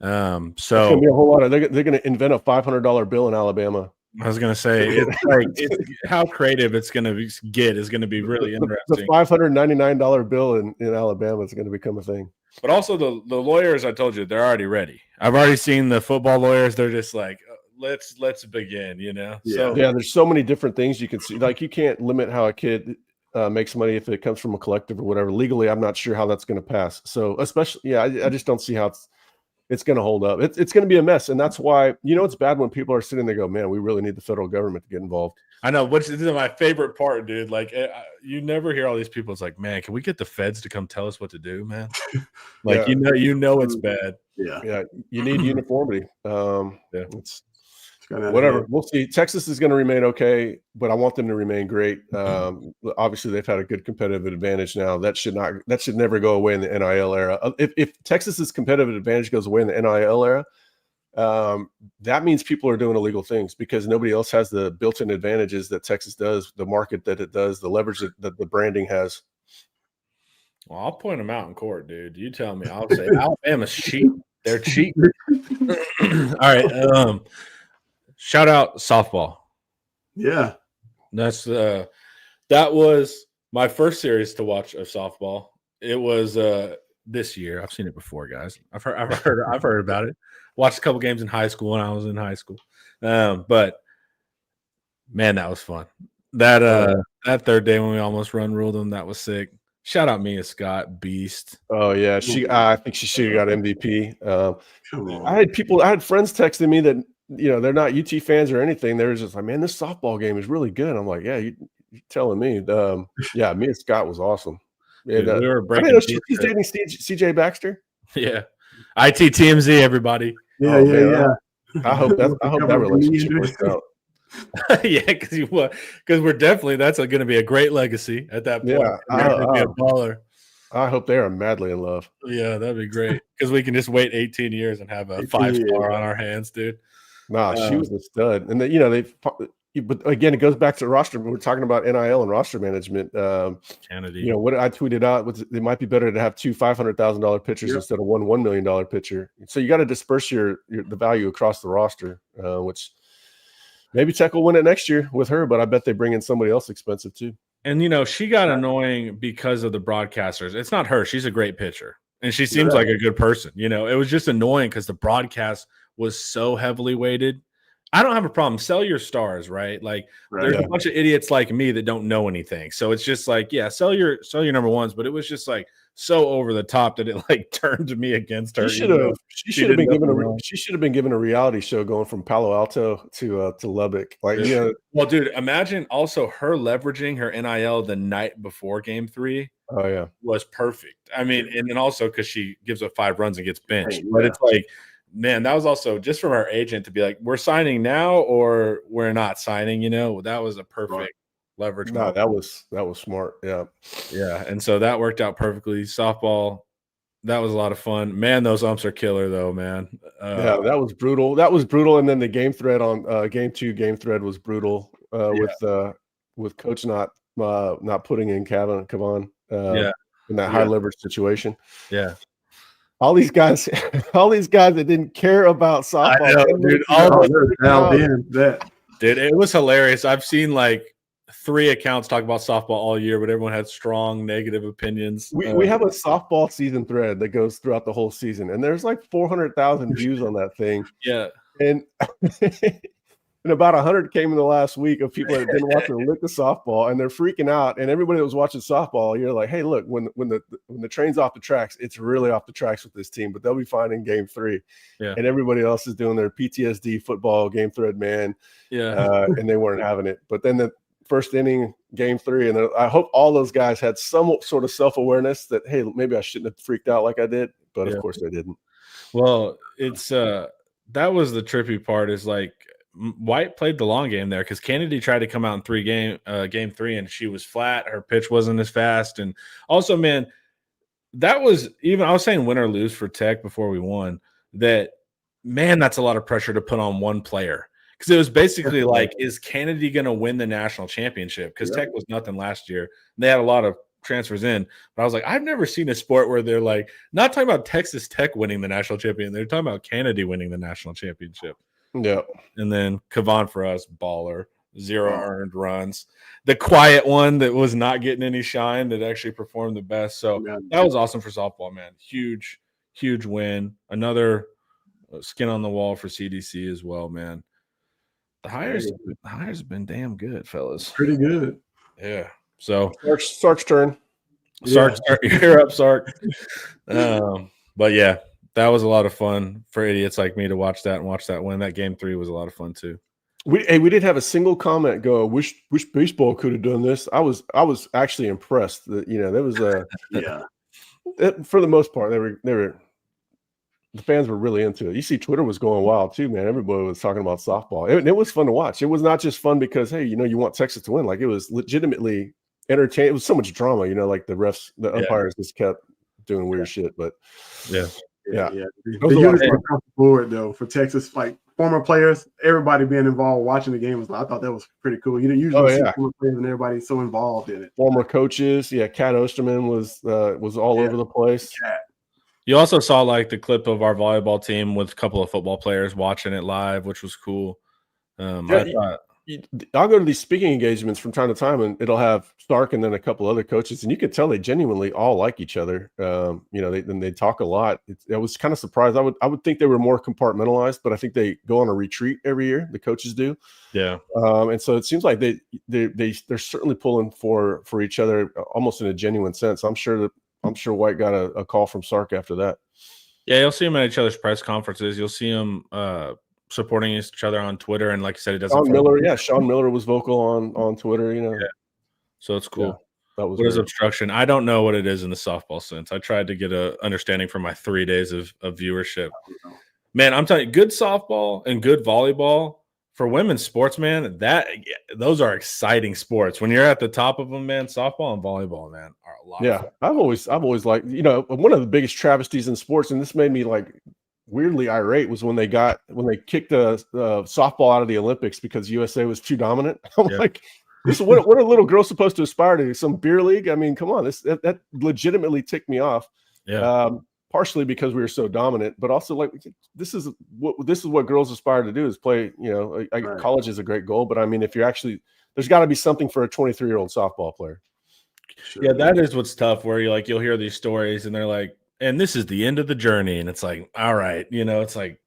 So it's going to be a whole lot of. They're going to invent a $500 bill in Alabama. I was going to say, how creative it's going to get is going to be really interesting. The $599 bill in Alabama is going to become a thing. But also the lawyers, I told you, they're already ready. I've already seen the football lawyers. They're just like, let's begin, Yeah. So yeah, there's so many different things you can see. Like, you can't limit how a kid makes money if it comes from a collective or whatever. Legally, I'm not sure how that's going to pass. So especially, I just don't see how it's going to hold up. It's going to be a mess. And that's why, it's bad when people are sitting there go, man, we really need the federal government to get involved. I know, which is my favorite part, dude. Like, you never hear all these people. It's like, man, can we get the feds to come tell us what to do, man? Like, Yeah. it's bad. Yeah. You need uniformity. It's kinda whatever. We'll see. Texas is going to remain okay, but I want them to remain great. Obviously, they've had a good competitive advantage now. That should never go away in the NIL era. If Texas's competitive advantage goes away in the NIL era, that means people are doing illegal things because nobody else has the built-in advantages that Texas does, the market that it does, the leverage that the branding has. Well, I'll point them out in court, dude. You tell me. I'll say Alabama's cheap. They're cheap. All right. Shout out softball. Yeah. That was my first series to watch of softball. It was this year. I've seen it before, guys. I've heard about it. Watched a couple games in high school when I was in high school. But man, that was fun. That third day when we almost ruled them, that was sick. Shout out Mia Scott, beast. Oh yeah, I think she should have got MVP. Come on. I had friends texting me that they're not UT fans or anything. They were just like, man, this softball game is really good. I'm like, yeah, you're telling me. Yeah, Mia Scott was awesome. Dude, And, we were breaking. She's dating CJ Baxter. Yeah, ITTMZ, everybody. Yeah, Oh, yeah, man, yeah. I hope that relationship works out. Yeah, because we're definitely that's going to be a great legacy at that point. Yeah, You're be a baller. I hope they are madly in love. Yeah, that'd be great because we can just wait 18 years and have a 5-star on our hands, dude. Nah, she was a stud, and but again, it goes back to roster. We're talking about NIL and roster management. Kennedy. What I tweeted out was it might be better to have two $500,000 pitchers instead of one $1 million pitcher. So you got to disperse the value across the roster, which maybe Tech will win it next year with her, but I bet they bring in somebody else expensive too. And she got annoying because of the broadcasters. It's not her; she's a great pitcher, and she seems like a good person. It was just annoying because the broadcast was so heavily weighted. I don't have a problem. Sell your stars, right? Like there's a bunch of idiots like me that don't know anything. So it's just like, yeah, sell your number ones. But it was just like so over the top that it like turned me against her. She should have been given a reality show going from Palo Alto to Lubbock. Like, well, dude, imagine also her leveraging her NIL the night before Game 3. Oh yeah, was perfect. I mean, and then also because she gives up 5 runs and gets benched. But it's like, man, that was also just from our agent to be like, we're signing now or we're not signing, that was a perfect leverage. No, that was smart. Yeah. Yeah. And so that worked out perfectly. Softball, that was a lot of fun. Man, those umps are killer though, man. Yeah, that was brutal. And then the game thread on game 2 was brutal with coach not putting in Kavan in that high leverage situation. Yeah. All these guys that didn't care about softball. I know, dude. Dude, it was hilarious. I've seen like 3 accounts talk about softball all year, but everyone had strong negative opinions. We have a softball season thread that goes throughout the whole season, and there's like 400,000 views on that thing. Yeah. And and about 100 came in the last week of people that didn't watch a lick of softball, and they're freaking out. And everybody that was watching softball, you're like, hey, look, when the train's off the tracks, it's really off the tracks with this team, but they'll be fine in Game 3. Yeah. And everybody else is doing their PTSD football game thread, man. Yeah. And they weren't having it. But then first inning, game 3, and I hope all those guys had some sort of self-awareness that, hey, maybe I shouldn't have freaked out like I did, but of course they didn't. Well, it's that was the trippy part is like White played the long game there because Kennedy tried to come out in game 3 and she was flat. Her pitch wasn't as fast. And also, man, that was even I was saying win or lose for Tech before we won that, man, that's a lot of pressure to put on one player. Because it was basically like, is Kennedy going to win the national championship? Because Tech was nothing last year. They had a lot of transfers in. But I was like, I've never seen a sport where they're like, not talking about Texas Tech winning the national champion. They're talking about Kennedy winning the national championship. Yeah. And then Kavan for us, baller, 0 earned runs. The quiet one that was not getting any shine that actually performed the best. So that was awesome for softball, man. Huge, huge win. Another skin on the wall for CDC as well, man. The hires have been damn good, fellas. Pretty good. Yeah. So Sark's turn. Sark, you're up, Sark. But yeah, that was a lot of fun for idiots like me to watch that win. That game 3 was a lot of fun too. We did have a single comment go. Wish baseball could have done this. I was actually impressed that there was for the most part they were. The fans were really into it. You see, Twitter was going wild too, man. Everybody was talking about softball. It was fun to watch. It was not just fun because, hey, you want Texas to win. Like, it was legitimately entertaining. It was so much drama, like the refs, the umpires just kept doing weird shit. But yeah. The units were across the board though for Texas, like former players, everybody being involved watching the game I thought that was pretty cool. You didn't usually see former players and everybody so involved in it. Former coaches, Kat Osterman was all over the place. You also saw like the clip of our volleyball team with a couple of football players watching it live, which was cool. I'll go to these speaking engagements from time to time, and it'll have Stark and then a couple other coaches, and you could tell they genuinely all like each other. They talk a lot. I was kind of surprised. I would think they were more compartmentalized, but I think they go on a retreat every year. The coaches do. Yeah. And so it seems like they're certainly pulling for each other, almost in a genuine sense. I'm sure White got a call from Sark after that. Yeah, you'll see them at each other's press conferences. You'll see them supporting each other on Twitter, and like you said, he doesn't. Sean Miller was vocal on Twitter. Yeah. So it's cool. That was what is obstruction? I don't know what it is in the softball sense. I tried to get a understanding from my 3 days of viewership. Man, I'm telling you, good softball and good volleyball for women's sports, man. Those are exciting sports. When you're at the top of them, man, softball and volleyball, man, are a lot of fun. I've always liked, one of the biggest travesties in sports, and this made me like weirdly irate, was when they kicked the softball out of the Olympics because USA was too dominant. I'm like, this what are little girls supposed to aspire to? Some beer league? I mean, come on, that legitimately ticked me off. Yeah. Partially because we were so dominant, but also like this is what girls aspire to do, is play. College is a great goal, but I mean, if there's got to be something for a 23-year-old softball player. Sure. Yeah, that is what's tough. Where you'll hear these stories, and they're like, and this is the end of the journey, and it's like, all right, it's like,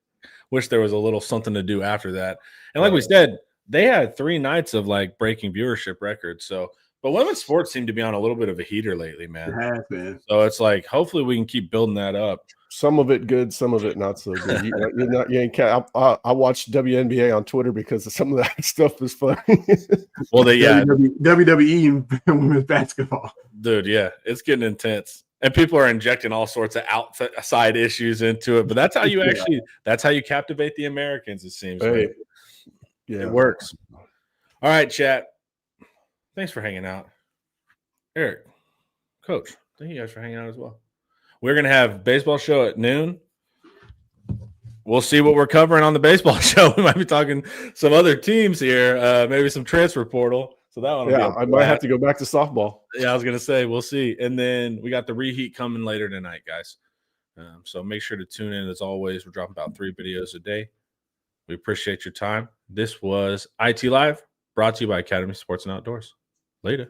wish there was a little something to do after that. And like we said, they had 3 nights of like breaking viewership records. So, but women's sports seem to be on a little bit of a heater lately, man. It has been. So it's like, hopefully we can keep building that up. Some of it good, some of it not so good. I watch WNBA on Twitter because some of that stuff is funny. Well, WWE and women's basketball, dude. Yeah, it's getting intense, and people are injecting all sorts of outside issues into it. But that's how you that's how you captivate the Americans. It seems. Hey. Yeah, it works. All right, chat. Thanks for hanging out, Eric, Coach. Thank you guys for hanging out as well. We're going to have baseball show at noon. We'll see what we're covering on the baseball show. We might be talking some other teams here, maybe some transfer portal. So that one. Yeah, I might have to go back to softball. Yeah, I was going to say, we'll see. And then we got the reheat coming later tonight, guys. So make sure to tune in. As always, we're dropping about 3 videos a day. We appreciate your time. This was IT Live, brought to you by Academy Sports and Outdoors. Later.